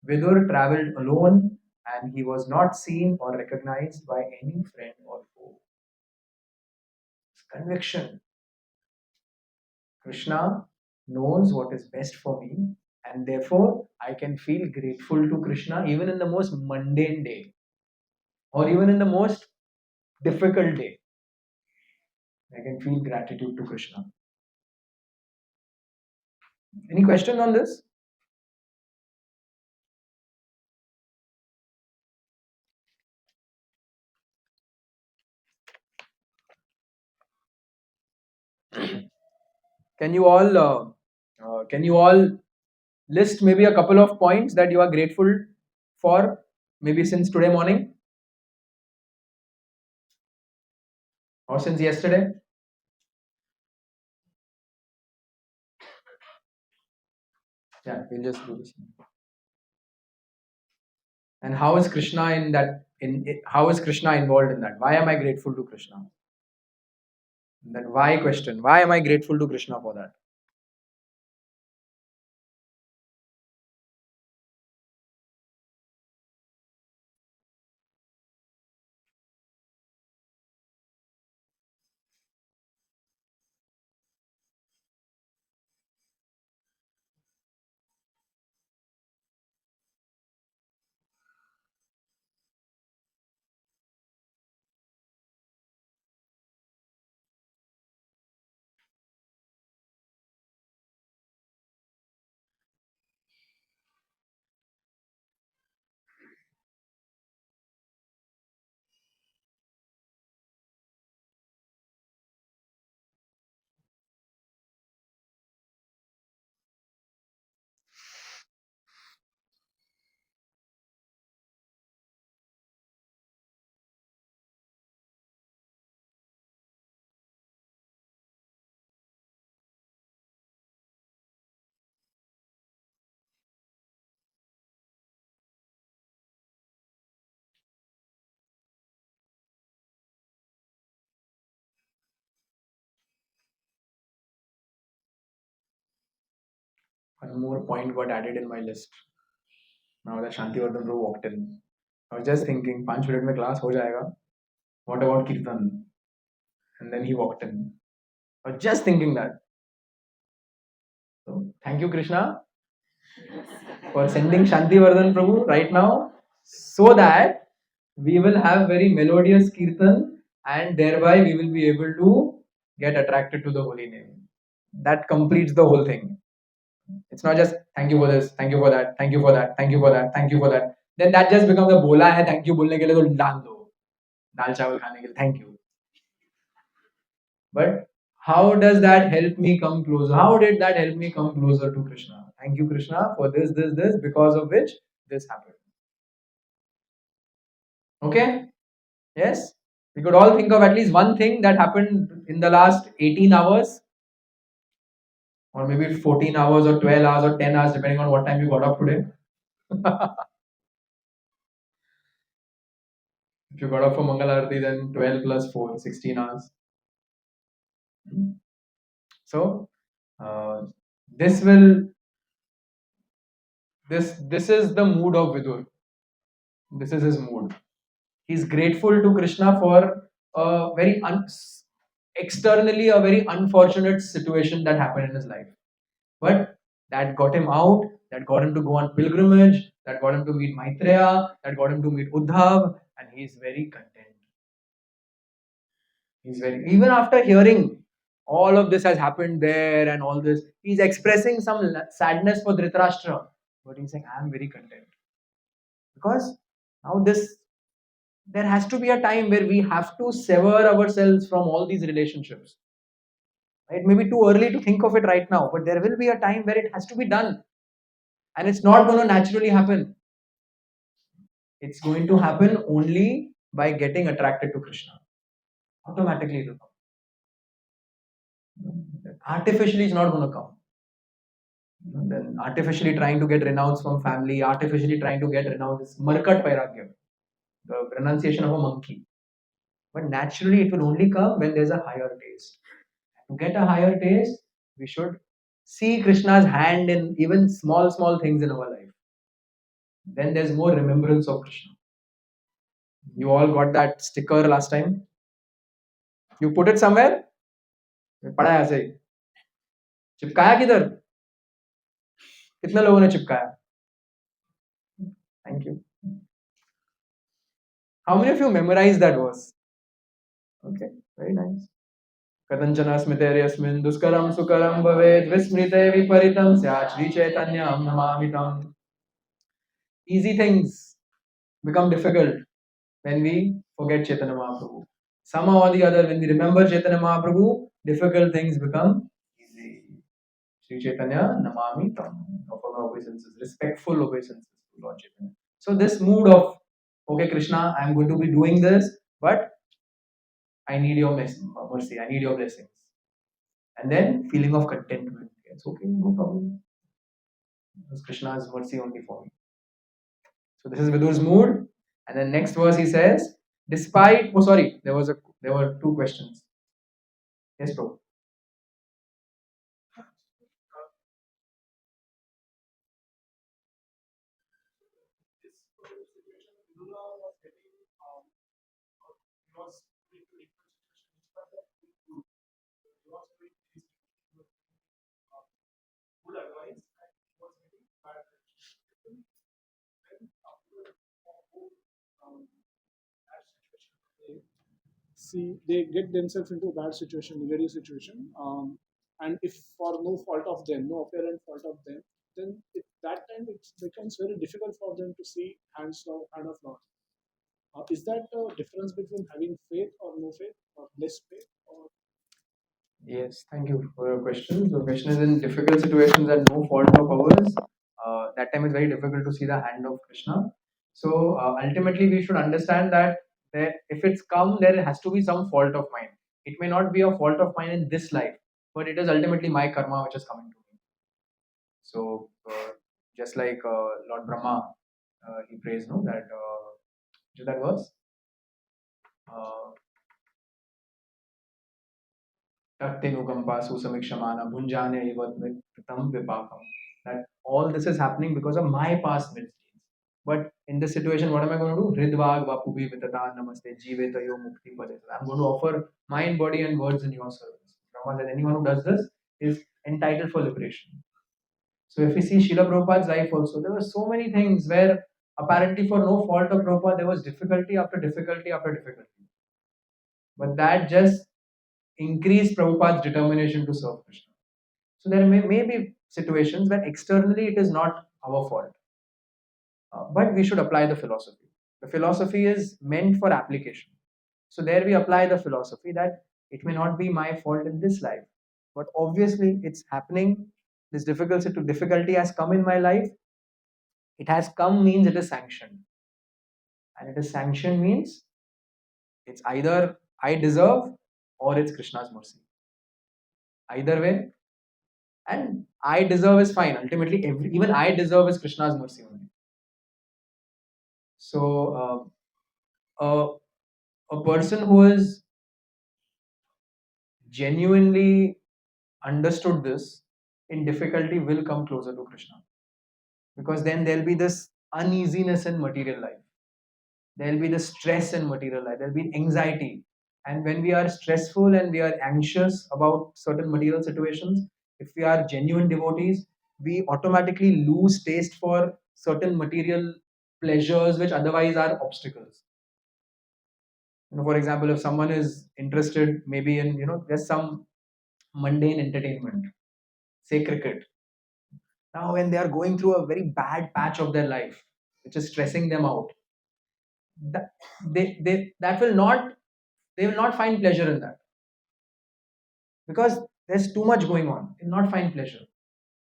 Vidur traveled alone and he was not seen or recognized by any friend or foe. Conviction. Krishna knows what is best for me, and therefore I can feel grateful to Krishna even in the most mundane day or even in the most difficult day. I can feel gratitude to Krishna. Any question on this? Can you all list maybe a couple of points that you are grateful for maybe since today morning or since yesterday? Yeah, we'll just do this. And how is Krishna in that? How is Krishna involved in that? Why am I grateful to Krishna? That why question. Why am I grateful to Krishna for that? One more point got added in my list. Now that Shantivardhan Prabhu walked in. I was just thinking, 5 minute में class हो जाएगा. What about Kirtan? And then he walked in. I was just thinking that. So thank you, Krishna, for sending Shantivardhan Prabhu right now so that we will have very melodious Kirtan and thereby we will be able to get attracted to the holy name. That completes the whole thing. It's not just thank you for this, thank you for that, thank you for that, thank you for that, thank you for that. Then that just becomes a bola hai thank you बोलने के लिए तो डाल दो दाल चावल खाने के लिए thank you. But how does that help me come closer? How did that help me come closer to Krishna? Thank you, Krishna, for this, because of which this happened. Okay? Yes? We could all think of at least one thing that happened in the last 18 hours, or maybe 14 hours, or 12 hours, or 10 hours, depending on what time you got up today. If you got up for Mangal Arati, then 12 plus 4, 16 hours. Hmm. So uh, this will this is the mood of Vidur. This is his mood. He's grateful to Krishna for a very externally a very unfortunate situation that happened in his life. But that got him out, that got him to go on pilgrimage, that got him to meet Maitreya, that got him to meet Uddhav, and he's very content. He's very, even after hearing all of this has happened there and all this, he's expressing some sadness for Dhritarashtra. But he's saying, I'm very content. Because now there has to be a time where we have to sever ourselves from all these relationships. It may be too early to think of it right now, but there will be a time where it has to be done. And it's not going to naturally happen. It's going to happen only by getting attracted to Krishna. Automatically it will come. Artificially it's not going to come. Then artificially trying to get renounced from family, artificially trying to get renounced, Markat Vairagya, the pronunciation of a monkey. But naturally it will only come when there's a higher taste. To get a higher taste, we should see Krishna's hand in even small, small things in our life. Then there's more remembrance of Krishna. You all got that sticker last time? You put it somewhere? पढ़ा है ऐसे ही चिपकाया किधर कितने लोगों ने चिपकाया thank you how many of you memorize that verse okay very nice कथंचन स्मृतेर्यस्मिन् दुष्करं सुकरं भवेत् विस्मृते विपरीतं स्यात् श्री चैतन्यं नमामि तम् easy things become difficult when we forget Chaitanya Mahaprabhu. Somehow or the other, when we remember Chaitanya Mahaprabhu, difficult things become easy. Sri Chaitanya Namami Tam. Offer obeisances, respectful obeisances to Lord Chaitanya. So this mood of, okay, Krishna, I'm going to be doing this, but I need your mercy, I need your blessings. And then feeling of contentment. It's okay, no problem. Because Krishna's mercy only for me. So this is Vidur's mood. And then next verse he says, despite oh sorry, there were two questions. Yes, bro. See, they get themselves into a bad situation, negative situation, and if for no fault of them, no apparent fault of them, then at that time it becomes very difficult for them to see hand of Lord. Is that a difference between having faith or no faith, or less faith, or Yes, thank you for your question. The question is in difficult situations and no fault of ours. That time it's very difficult to see the hand of Krishna. So ultimately, we should understand that if it's come, there has to be some fault of mine. It may not be a fault of mine in this life, but it is ultimately my karma which is coming to me. So just like Lord Brahma, he prays, no, that which is that verse? Uh, Tattenukampa susamikshmana bhunjane ivattam vipakam. That all this is happening because of my past misdeeds. But in this situation, what am I going to do? Hridvag vapubi vitata namaste jivetayo mukti pade. I'm going to offer mind, body, and words in your service. Brahma said anyone who does this is entitled for liberation. So if we see Srila Prabhupada's life also, there were so many things where apparently for no fault of Prabhupada, there was difficulty after difficulty after difficulty. But that just increased Prabhupada's determination to serve Krishna. So there may be situations where externally it is not our fault, but we should apply the philosophy. The philosophy is meant for application. So there we apply the philosophy that it may not be my fault in this life, but obviously it's happening. This difficulty has come in my life. It has come means it is sanctioned, and it is sanctioned means it's either I deserve or it's Krishna's mercy. Either way, and I deserve is fine. Ultimately, even I deserve is Krishna's mercy only. So a person who is genuinely understood this, in difficulty will come closer to Krishna. Because then there'll be this uneasiness in material life. There'll be the stress in material life. There'll be anxiety. And when we are stressful and we are anxious about certain material situations, if we are genuine devotees, we automatically lose taste for certain material pleasures which otherwise are obstacles. For example, if someone is interested maybe in, just some mundane entertainment, say cricket. Now, when they are going through a very bad patch of their life, which is stressing them out, that that will not they will not find pleasure in that, because there's too much going on. They will not find pleasure.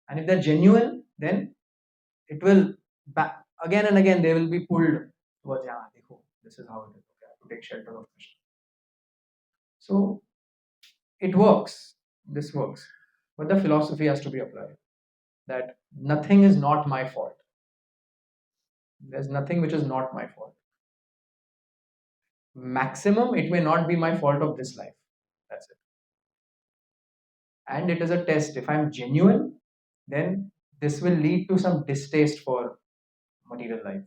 And if they're genuine, then it will again and again they will be pulled towards, yeah, dekho, this is how it is. Okay, I have to take shelter of Krishna. So it works. This works. But the philosophy has to be applied that nothing is not my fault. There's nothing which is not my fault. Maximum, it may not be my fault of this life. That's it. And it is a test. If I'm genuine, then this will lead to some distaste for material life.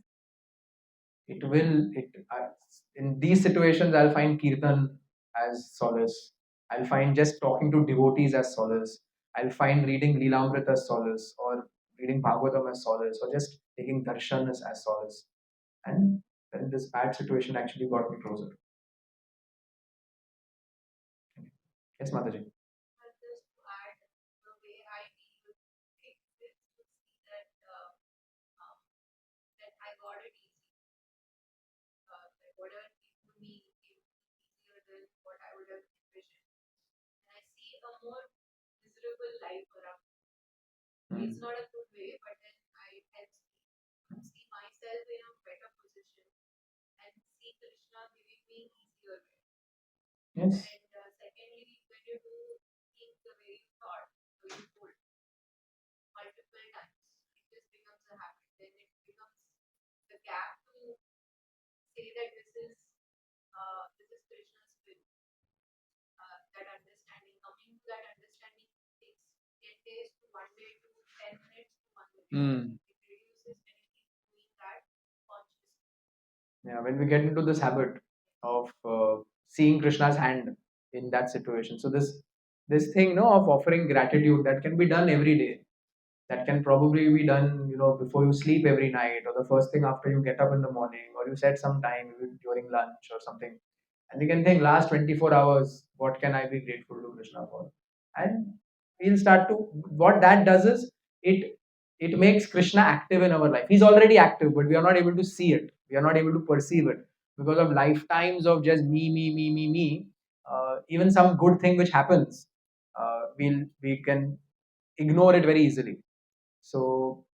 In these situations, I'll find kirtan as solace. I'll find just talking to devotees as solace. I'll find reading Leelamrit as solace, or reading Bhagavatam as solace, or just taking darshan as solace. And then this bad situation actually got me closer. Yes, Mataji. Yes. Mm. Yeah, when we get into this habit of seeing Krishna's hand in that situation, so this thing, no, of offering gratitude, that can be done every day. That can probably be done, before you sleep every night, or the first thing after you get up in the morning, or you set some time during lunch or something, and you can think, last 24 hours, what can I be grateful to Krishna for? And we'll start to, what that does is, it makes Krishna active in our life. He's already active, but we are not able to see it. We are not able to perceive it because of lifetimes of just me. Even some good thing which happens, we can ignore it very easily. So,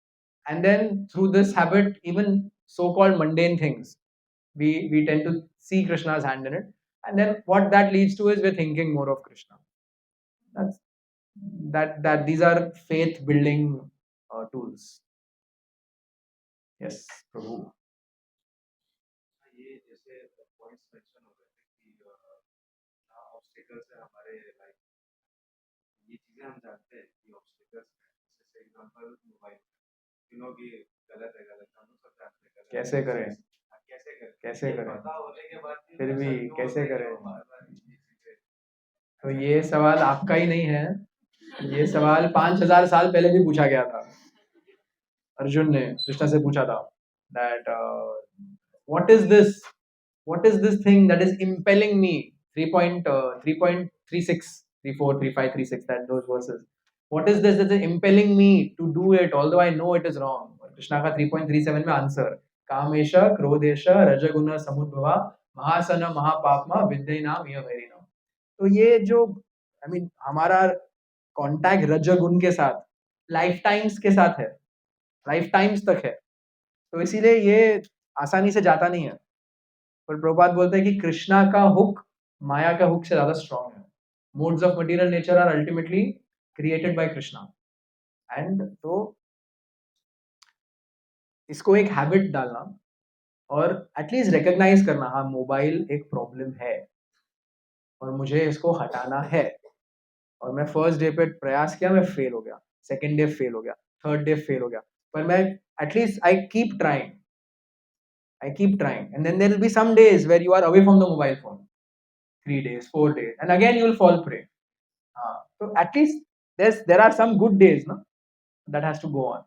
and then through this habit, even so-called mundane things, we tend to see Krishna's hand in it. And then what that leads to is we're thinking more of Krishna. That's that these are faith building tools. Yes, Prabhu. कैसे करें कैसे करें फिर भी कैसे करें तो ये सवाल आपका ही नहीं है, ये सवाल 5000 साल पहले भी पूछा गया था. अर्जुन ने कृष्ण से पूछा था that what is this thing that is impelling me, 3.36 34 35 36, that those verses, what is this that is impelling me to do it although I know it is wrong. Krishna का 3.37 में आंसर, कामेश क्रोधेश रजगुण समुद्भवा महासन महापापमा विद्यनाम यह वैरिनाम. तो ये जो हमारा कांटेक्ट रजगुण के साथ लाइफ टाइम्स के साथ है, लाइफ टाइम्स तक है, तो इसीलिए ये आसानी से जाता नहीं है. पर प्रभुपाद बोलते हैं कि कृष्णा का हुक माया का हुक से ज्यादा स्ट्रांग है. Modes of material nature are ultimately created by Krishna. And तो इसको एक हैबिट डालना और एटलीस्ट रिकॉग्नाइज करना, हाँ मोबाइल एक प्रॉब्लम है और मुझे इसको हटाना है. और मैं फर्स्ट डे पे प्रयास किया, मैं फेल हो गया, सेकेंड डे फेल हो गया, थर्ड डे फेल हो गया, पर मैं at least I keep trying, and then there will be some days where you are away from the mobile phone, 3 days, 4 days, and again you will fall prey. So at least there are some good days, no? That has to go on.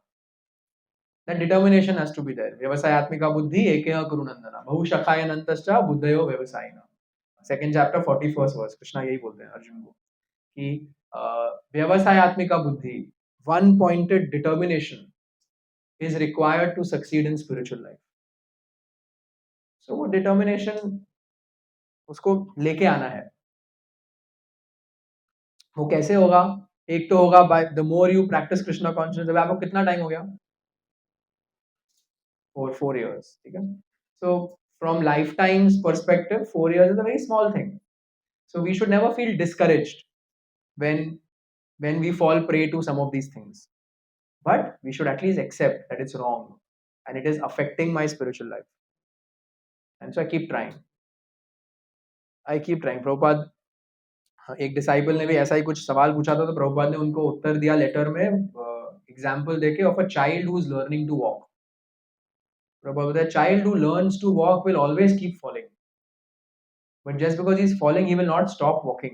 That determination has to be there. व्यवसायात्मिका बुद्धि एकेह कुरुनंदना बहुशखाय नंतश्च बुद्धयो व्यवसायिना. Second chapter 41st verse. Krishna यही बोलते हैं अर्जुन को कि व्यवसायात्मिका बुद्धि, one pointed determination is required to succeed in spiritual life. So वो determination उसको लेके आना है. वो कैसे होगा? एक तो होगा by the more you practice Krishna consciousness. अभी आपको कितना टाइम हो गया? 4 years. ठीक है. So from lifetime's perspective, 4 years is a very small thing. So we should never feel discouraged when we fall prey to some of these things. But we should at least accept that it's wrong and it is affecting my spiritual life. And so I keep trying. Prabhupada, एक disciple ने भी ऐसा ही कुछ सवाल पूछा था, तो प्रभुपाद ने उनको उत्तर दिया लेटर में, एग्जाम्पल देके, of a child who is learning to walk. Prabhupada, a child who learns to walk will always keep falling. But just because he's falling, he will not stop walking.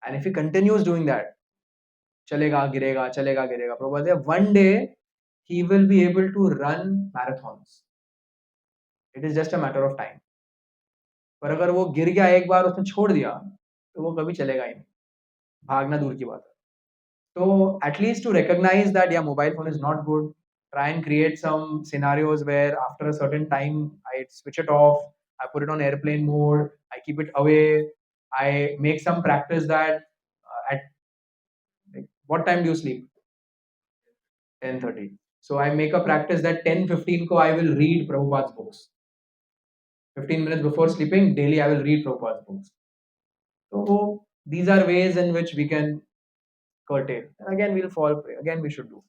And if he continues doing that, chalega, girega, chalega, girega. Prabhupada, one day he will be able to run marathons. It is just a matter of time. पर अगर वो गिर गया एक बार, उसने छोड़ दिया, तो वो कभी चलेगा ही नहीं. भागना दूर की बात है. So at least to recognize that, yeah, mobile phone is not good. Try and create some scenarios where after a certain time I switch it off, I put it on airplane mode, I keep it away, I make some practice that at like, what time do you sleep? 10:30. So I make a practice that 10:15 ko I will read Prabhupada's books. 15 minutes before sleeping, daily I will read Prabhupada's books. So these are ways in which we can curtail. And again, we'll fall prey. Again, we should do.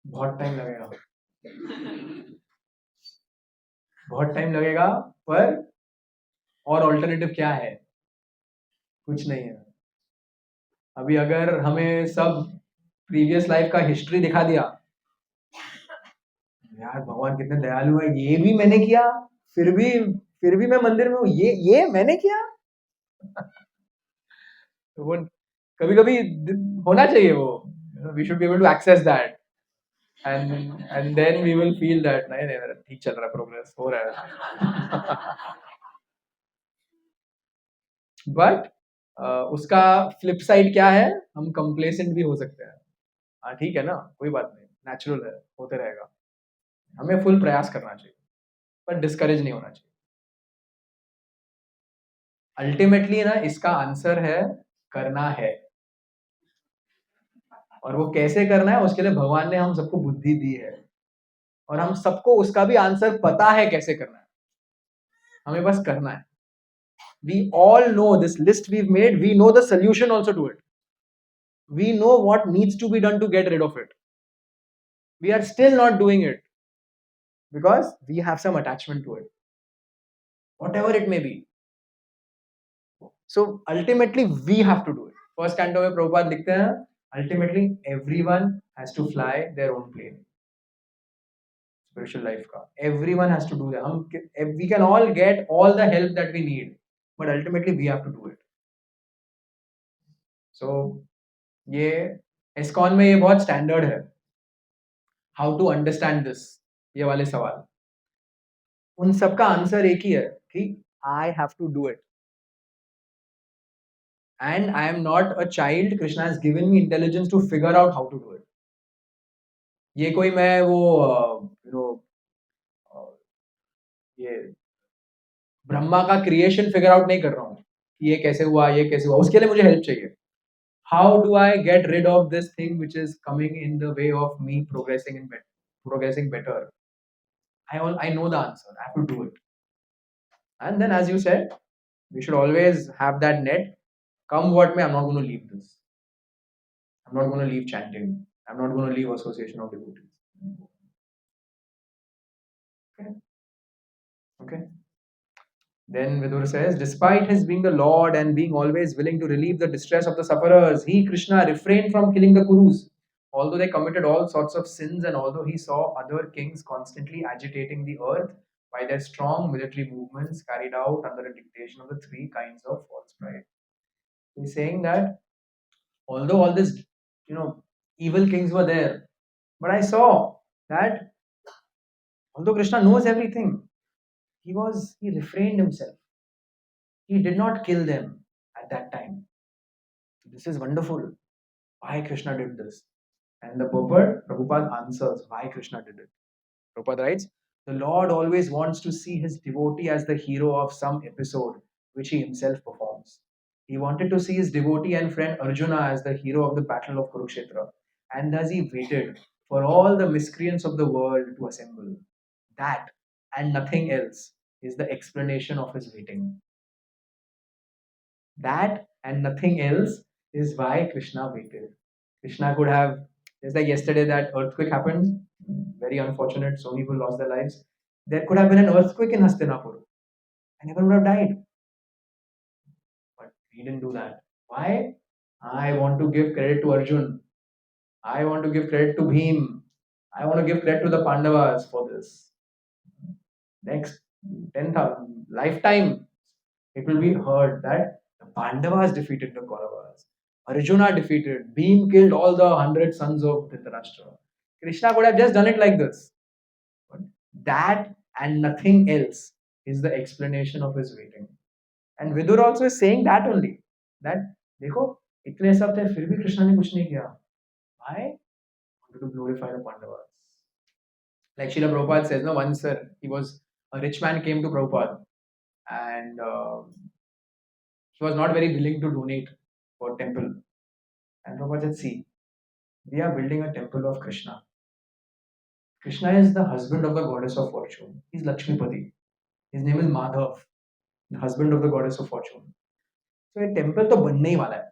बहुत time लगेगा, बहुत time लगेगा, पर और alternative क्या है? कुछ नहीं है. अभी अगर हमें सब प्रीवियस लाइफ का हिस्ट्री दिखा दिया, यार भगवान कितने दयालु है, ये भी मैंने किया, फिर भी मैं मंदिर में हूँ, ये मैंने किया. तो वो कभी कभी होना चाहिए वो. We should be able to access that, and then we will feel that नहीं नहीं ठीक चल रहा है, प्रोग्रेस हो रहा है. बट उसका फ्लिप साइड क्या है? हम कंप्लेसेंट भी हो सकते हैं. हाँ ठीक है ना, कोई बात नहीं, नेचुरल है, होते रहेगा. हमें फुल प्रयास करना चाहिए, पर डिस्करेज नहीं होना चाहिए. अल्टीमेटली ना, इसका आंसर है करना है. और वो कैसे करना है, उसके लिए भगवान ने हम सबको बुद्धि दी है, और हम सबको उसका भी आंसर पता है कैसे करना है. हमें बस करना है. We all know this list we've made. We know the solution also to it. We know what needs to be done to get rid of it. We are still not doing it because we have some attachment to it, whatever it may be. So ultimately we have to do it. First canto में प्रभुपाद लिखते हैं, ultimately everyone has to fly their own plane. Spiritual life का everyone has to do that. We can all get all the help that we need, but ultimately we have to do it. So ये ISKCON में ये बहुत standard है. How to understand this, ये वाले सवाल, उन सबका आंसर एक ही है कि I have to do it. And I am not a child. Krishna has given me intelligence to figure out how to do it. ये कोई मैं वो ये ब्रह्मा का क्रिएशन फिगर आउट नहीं कर रहा हूँ कि ये कैसे हुआ, ये कैसे हुआ, उसके लिए मुझे हेल्प चाहिए. How do I get rid of this thing which is coming in the way of me progressing better? I know the answer. I have to do it. And then, as you said, we should always have that net. Come what may, I'm not going to leave this. I'm not going to leave chanting. I'm not going to leave association of devotees. Okay. Okay. Then Vidur says, despite his being the Lord and being always willing to relieve the distress of the sufferers, he, Krishna, refrained from killing the Kurus. Although they committed all sorts of sins, and although he saw other kings constantly agitating the earth by their strong military movements carried out under a dictation of the three kinds of false pride. He's saying that although all this, evil kings were there, but I saw that although Krishna knows everything, he refrained himself. He did not kill them at that time. This is wonderful. Why Krishna did this? And the purport, Prabhupada answers why Krishna did it. Prabhupada writes, the Lord always wants to see his devotee as the hero of some episode which he himself performs. He wanted to see his devotee and friend Arjuna as the hero of the battle of Kurukshetra. And thus he waited for all the miscreants of the world to assemble. That and nothing else is the explanation of his waiting. That and nothing else is why Krishna waited. Krishna could have, just like yesterday that earthquake happened, very unfortunate, so many people lost their lives. There could have been an earthquake in Hastinapur and everyone would have died. But he didn't do that. Why? I want to give credit to Arjun. I want to give credit to Bhim. I want to give credit to the Pandavas for this. Next 10,000 lifetime, it will be heard that the Pandavas defeated the Kauravas. Arjuna defeated. Bhim killed all the 100 sons of Dhritarashtra. Krishna could have just done it like this. But that and nothing else is the explanation of his waiting. And Vidur also is saying that only. That, देखो इतने सब थे फिर भी कृष्णा ने कुछ नहीं किया. Why? To glorify the Pandavas. Like Srila Prabhupada says, no, once he was a rich man came to Prabhupada and he was not very willing to donate for temple. And Prabhupada said, see, we are building a temple of Krishna. Krishna is the husband of the goddess of fortune. He's Lakshmipati. His name is Madhav, the husband of the goddess of fortune. So a temple तो बनने ही वाला है.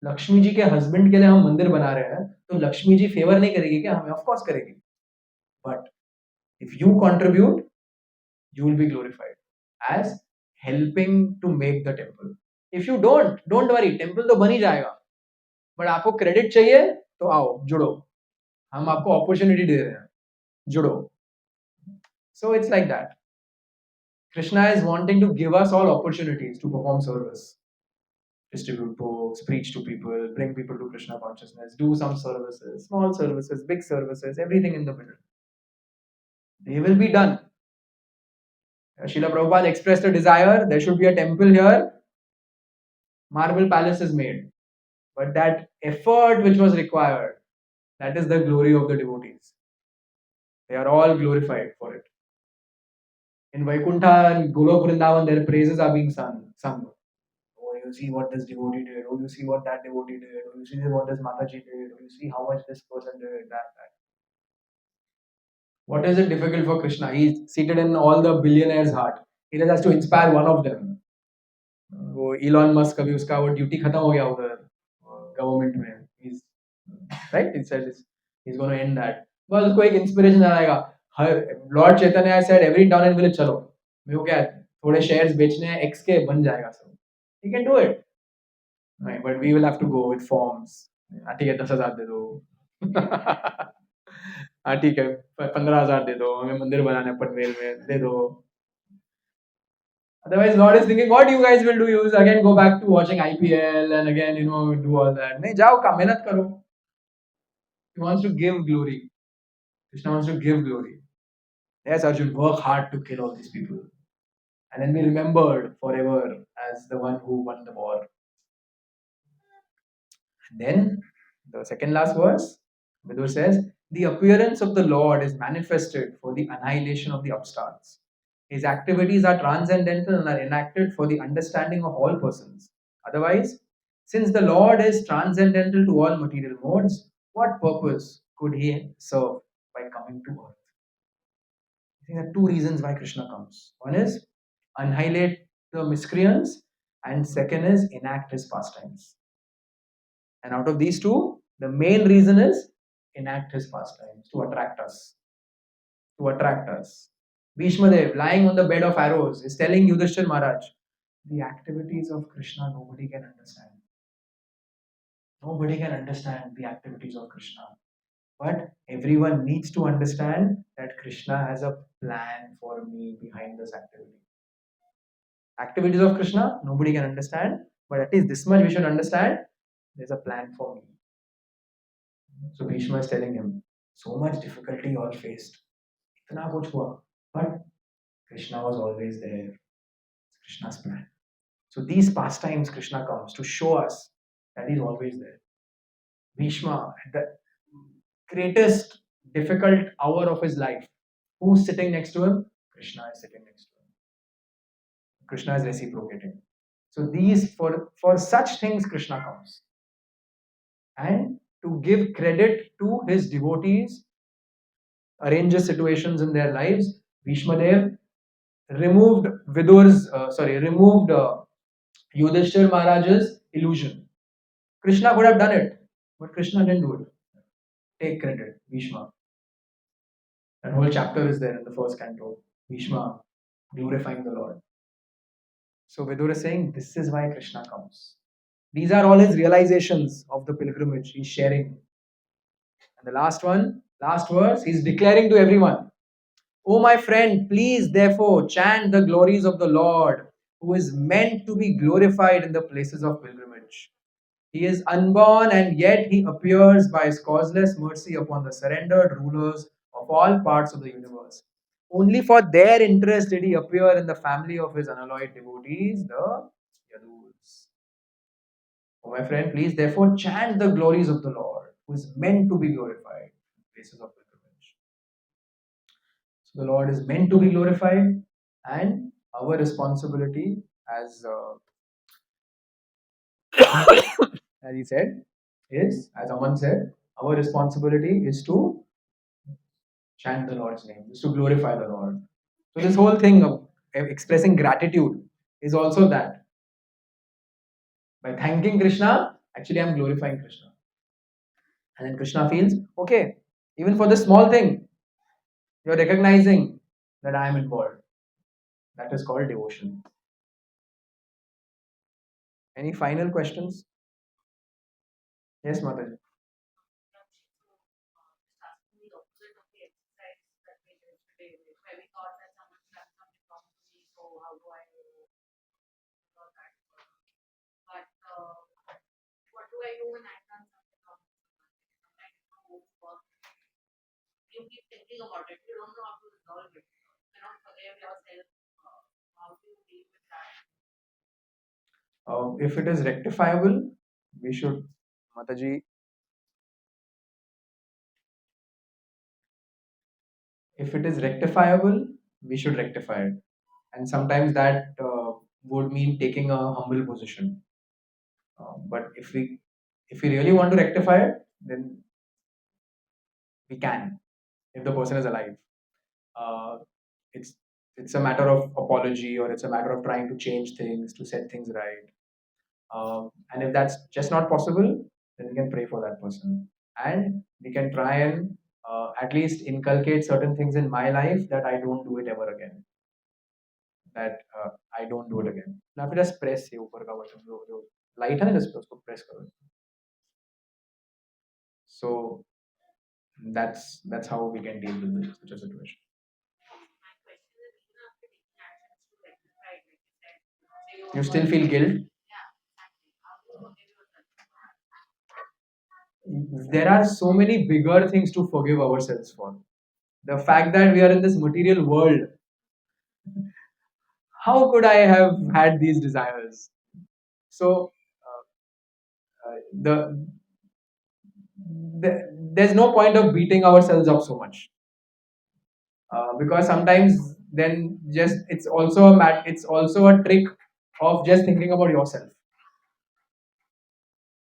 लक्ष्मी जी के husband के लिए हम मंदिर बना रहे हैं तो लक्ष्मी जी फेवर नहीं करेगी क्या हमें? ऑफ कोर्स करेगी. But if you contribute you will be glorified as helping to make the temple. If you don't worry, temple तो बन ही जाएगा. बट आपको क्रेडिट चाहिए तो आओ जुड़ो, हम आपको अपॉर्चुनिटी दे रहे हैं, जुड़ो. So it's like that. Krishna is wanting to give us all opportunities to perform service, distribute books, preach to people, bring people to Krishna consciousness, do some services, small services, big services, everything in the middle. They will be done. Srila Prabhupada expressed a desire, there should be a temple here, marble palace is made. But that effort which was required, that is the glory of the devotees. They are all glorified for it. In Vaikuntha and Golok Vrindavan, their praises are being sung. Oh, you see what this devotee did. Oh, you see what that devotee did. Oh, you see what this Mataji did. Oh, you see how much this person did. That. What is it difficult for Krishna? He's seated in all the billionaires' heart. He just has to inspire one of them. वो Elon Musk अभी उसका वो duty खत्म हो गया उधर government में. He's right. He said he's going to end that. बस उसको एक इंस्पिरेशन आएगा. Lord Chaitanya said every town and village चलो. मेरे को क्या है, थोड़े शेयर्स बेचने हैं एक्स के बन जाएगा सब. He can do it. Right, but we will have to go with forms. हाँ ठीक है 10,000 दे दो. हाँ ठीक है 15,000 दे दो, हमें मंदिर बनाना है पनवेल में, दे दो. Otherwise, Lord is thinking, what you guys will do? You again go back to watching IPL and again, do all that. नहीं जाओ का मेहनत करो. He wants to give glory. Krishna wants to give glory. Yes, Arjun, work hard to kill all these people. And then be remembered forever as the one who won the war. Then, the second last verse, Vidur says, the appearance of the Lord is manifested for the annihilation of the upstarts. His activities are transcendental and are enacted for the understanding of all persons. Otherwise, since the Lord is transcendental to all material modes, what purpose could he serve by coming to earth? I think there are two reasons why Krishna comes. One is annihilate the miscreants, and second is enact his pastimes. And out of these two, the main reason is enact his pastimes to attract us. To attract us. Bhishmadev, lying on the bed of arrows, is telling Yudhishthir Maharaj, the activities of Krishna nobody can understand. Nobody can understand the activities of Krishna. But everyone needs to understand that Krishna has a plan for me behind this activity. Activities of Krishna, nobody can understand, but at least this much we should understand there's a plan for me. So Bhishma is telling him, so much difficulty you all faced. Itna kuch hua. But Krishna was always there. It's Krishna's plan. So these pastimes Krishna comes to show us that he's always there. Bhishma, at the greatest difficult hour of his life, who's sitting next to him? Krishna is sitting next to him. Krishna is reciprocating. So these for such things Krishna comes. And to give credit to his devotees, arranges situations in their lives, Bhishma Dev removed removed Yudhishthir Maharaj's illusion. Krishna could have done it, but Krishna didn't do it. Take credit, Bhishma. That whole chapter is there in the first canto. Bhishma glorifying the Lord. So Vidur is saying this is why Krishna comes. These are all his realizations of the pilgrimage he's sharing. And the last one, last verse, he's declaring to everyone, O my friend, please therefore chant the glories of the Lord, who is meant to be glorified in the places of pilgrimage. He is unborn, and yet he appears by his causeless mercy upon the surrendered rulers of all parts of the universe. Only for their interest did he appear in the family of his unalloyed devotees, the Yadus. O my friend, please therefore chant the glories of the Lord, who is meant to be glorified in places of pilgrimage. So the Lord is meant to be glorified, and our responsibility, as as he said, is as Aman said, our responsibility is to chant the Lord's name, is to glorify the Lord. So this whole thing of expressing gratitude is also that by thanking Krishna, actually I'm glorifying Krishna, and then Krishna feels okay. Even for this small thing, you're recognizing that I am involved. That is called devotion. Any final questions? Yes, Mataji. If it is rectifiable, we should, Mataji, if it is rectifiable, we should rectify it. And sometimes that would mean taking a humble position. But if we really want to rectify it, then we can, if the person is alive. Uh, it's it's a matter of apology, or it's a matter of trying to change things, to set things right. And if that's just not possible, then we can pray for that person, and we can try and at least inculcate certain things in my life that I don't do it ever again. That I don't do it again. Now, if you just press ये ऊपर का button, जो light है ना, just उसको press करो. So that's how we can deal with this, such a situation. You still feel guilt? There are so many bigger things to forgive ourselves for. The fact that we are in this material world, how could I have had these desires? So the, there's no point of beating ourselves up so much, because sometimes then just it's also it's also a trick of just thinking about yourself.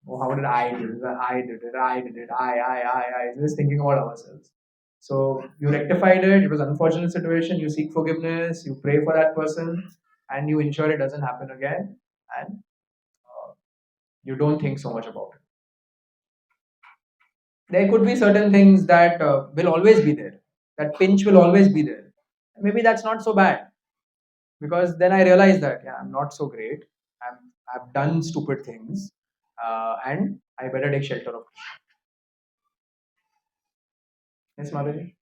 Oh, how did I do it? I did it. I did it. I. Just thinking about ourselves. So you rectified it. It was an unfortunate situation. You seek forgiveness. You pray for that person, and you ensure it doesn't happen again. And you don't think so much about it. There could be certain things that will always be there. That pinch will always be there. Maybe that's not so bad because then I realize that yeah, I'm not so great. I've done stupid things, and I better take shelter of. Yes, Madhavi.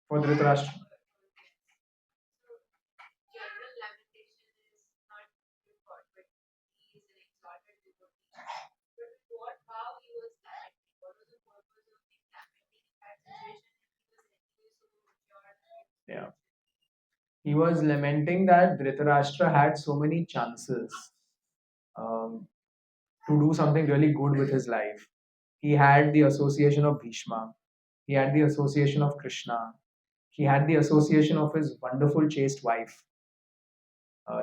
For Dhritarashtra. Yeah. He was lamenting that Dhritarashtra had so many chances um, to do something really good with his life. He had the association of Bhishma, he had the association of Krishna, he had the association of his wonderful chaste wife.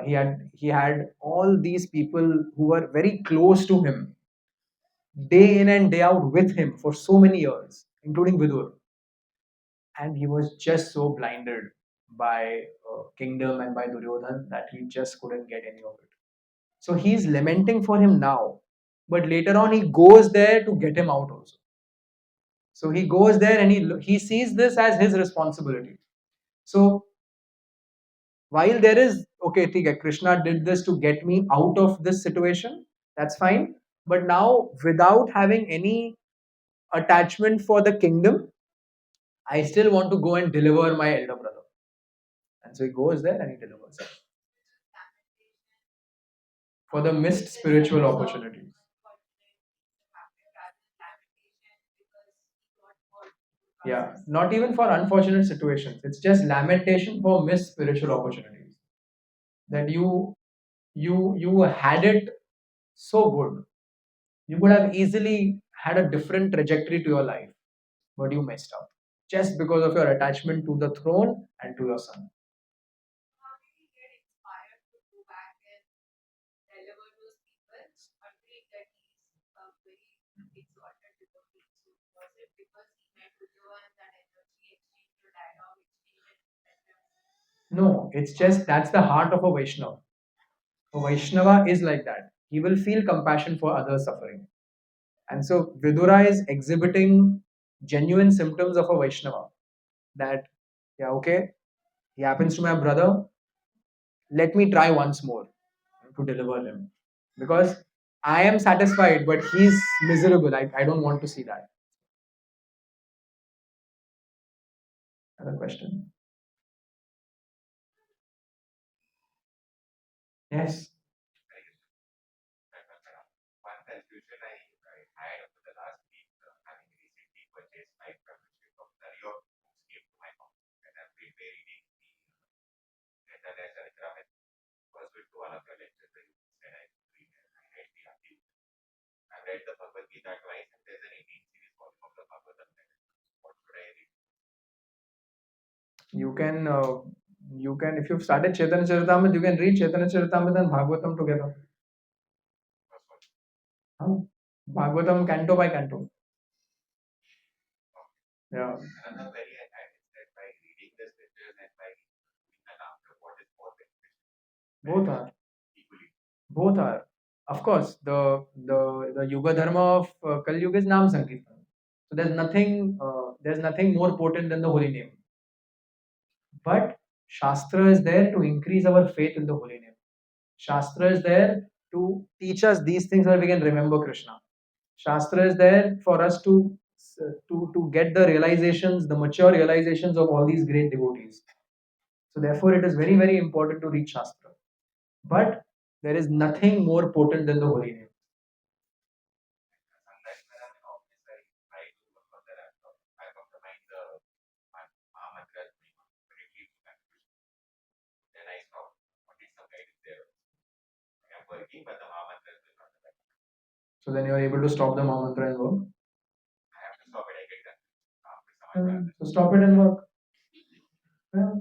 He had all these people who were very close to him, day in and day out with him for so many years, including Vidur. And he was just so blinded by kingdom and by Duryodhan that he just couldn't get any of it. So he's lamenting for him now, but later on he goes there to get him out also. So he goes there and he sees this as his responsibility. So while there is okay, ठीक Krishna did this to get me out of this situation, that's fine. But now, without having any attachment for the kingdom, I still want to go and deliver my elder brother. And so he goes there and he delivers it for the missed spiritual opportunities. Yeah, not even for unfortunate situations. It's just lamentation for missed spiritual opportunities. That you had it so good. You could have easily had a different trajectory to your life, but you messed up just because of your attachment to the throne and to your son. No, it's just that's the heart of a Vaishnava. A Vaishnava is like that. He will feel compassion for others' suffering. And so Vidura is exhibiting genuine symptoms of a Vaishnava. That, yeah, okay, he happens to be my brother. Let me try once more to deliver him. Because I am satisfied, but he's miserable. I don't want to see that. Another question? Yes. You can if you've started Chaitanya Charitamrita, you can read Chaitanya Charitamrita and Bhagavatam together. Huh? Bhagavatam canto by canto. Yeah. Both are. Both are. Of course, the Yuga Dharma of Kali Yuga is Nam Sankirtan. So there's nothing more potent than the holy name. But Shastra is there to increase our faith in the holy name. Shastra is there to teach us these things so that we can remember Krishna. Shastra is there for us to get the realizations, the mature realizations of all these great devotees. So therefore, it is very very important to read Shastra. But there is nothing more potent than the holy name. So then you are able to stop the Mahamantra and work. So stop it and work. Yeah.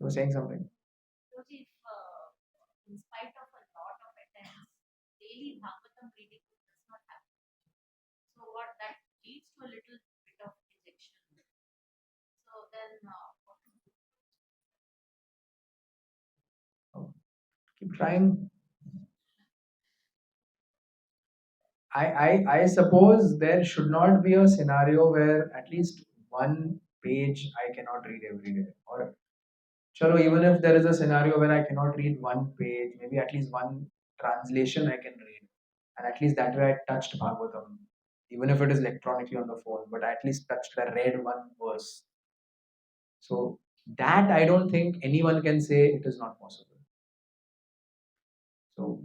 You were saying something. Oh, keep trying. I suppose there should not be a scenario where at least one page I cannot read every day. Or chalo, even if there is a scenario where I cannot read one page, maybe at least one translation I can read. And at least that way I touched Bhagavatam. Even if it is electronically on the phone, but I at least touched, I read one verse. So that I don't think anyone can say it is not possible. So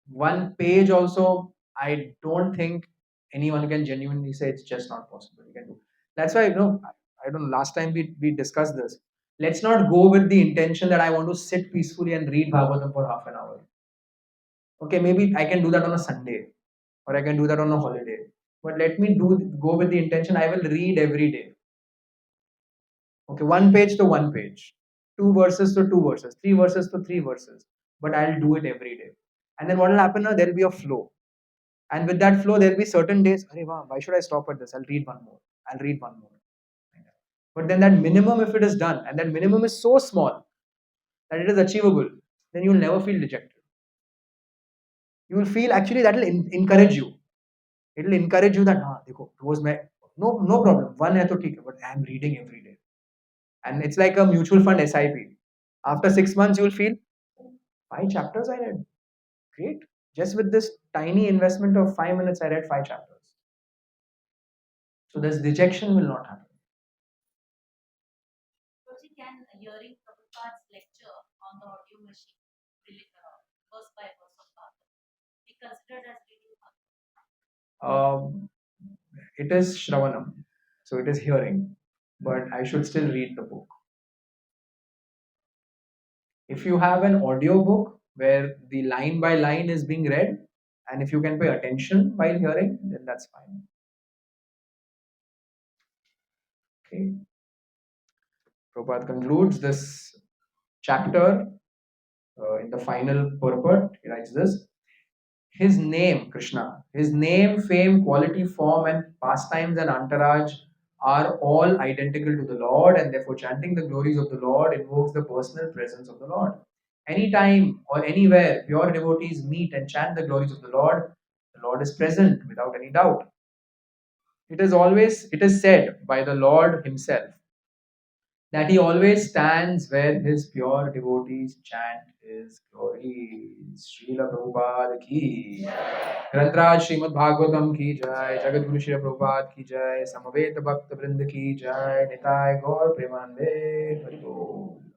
one page also, I don't think anyone can genuinely say it's just not possible. You can do. That's why I don't know. Last time we discussed this. Let's not go with the intention that I want to sit peacefully and read Bhagavatam for half an hour. Okay, maybe I can do that on a Sunday, or I can do that on a holiday. But let me go with the intention I will read every day. Okay, one page to one page, two verses to two verses, three verses to three verses. But I'll do it every day. And then what will happen now? There'll be a flow. And with that flow, there'll be certain days, Arey, wow, why should I stop at this? I'll read one more. I'll read one more. But then that minimum, if it is done, and that minimum is so small that it is achievable, then you'll never feel dejected. You will feel actually that will encourage you. It will encourage you that, dekho, रोज मैं, no problem. One hai to theek hai, but I'm reading every day. And it's like a mutual fund SIP. After 6 months, you will feel 5 chapters I read. Great. Just with this tiny investment of 5 minutes, I read 5 chapters. So this dejection will not happen. Um, it is Shravanam, so it is hearing, but I should still read the book. If you have an audio book where the line by line is being read, and if you can pay attention while hearing, then that's fine. Okay. Prabhupada concludes this chapter in the final purport. He writes this. His name, Krishna, his name, fame, quality, form, and pastimes and entourage are all identical to the Lord, and therefore chanting the glories of the Lord invokes the personal presence of the Lord. Anytime or anywhere pure devotees meet and chant the glories of the Lord is present without any doubt. It is said by the Lord Himself that He always stands where His pure devotees chant His glories. Srila Prabhupada ki ग्रंथराज Shrimad Bhagavatam की जय, जगत गुरु श्री प्रभुपाद की जय, समवेत भक्त वृंद की जय, निताय गौर प्रेमानंदे हरि बोल।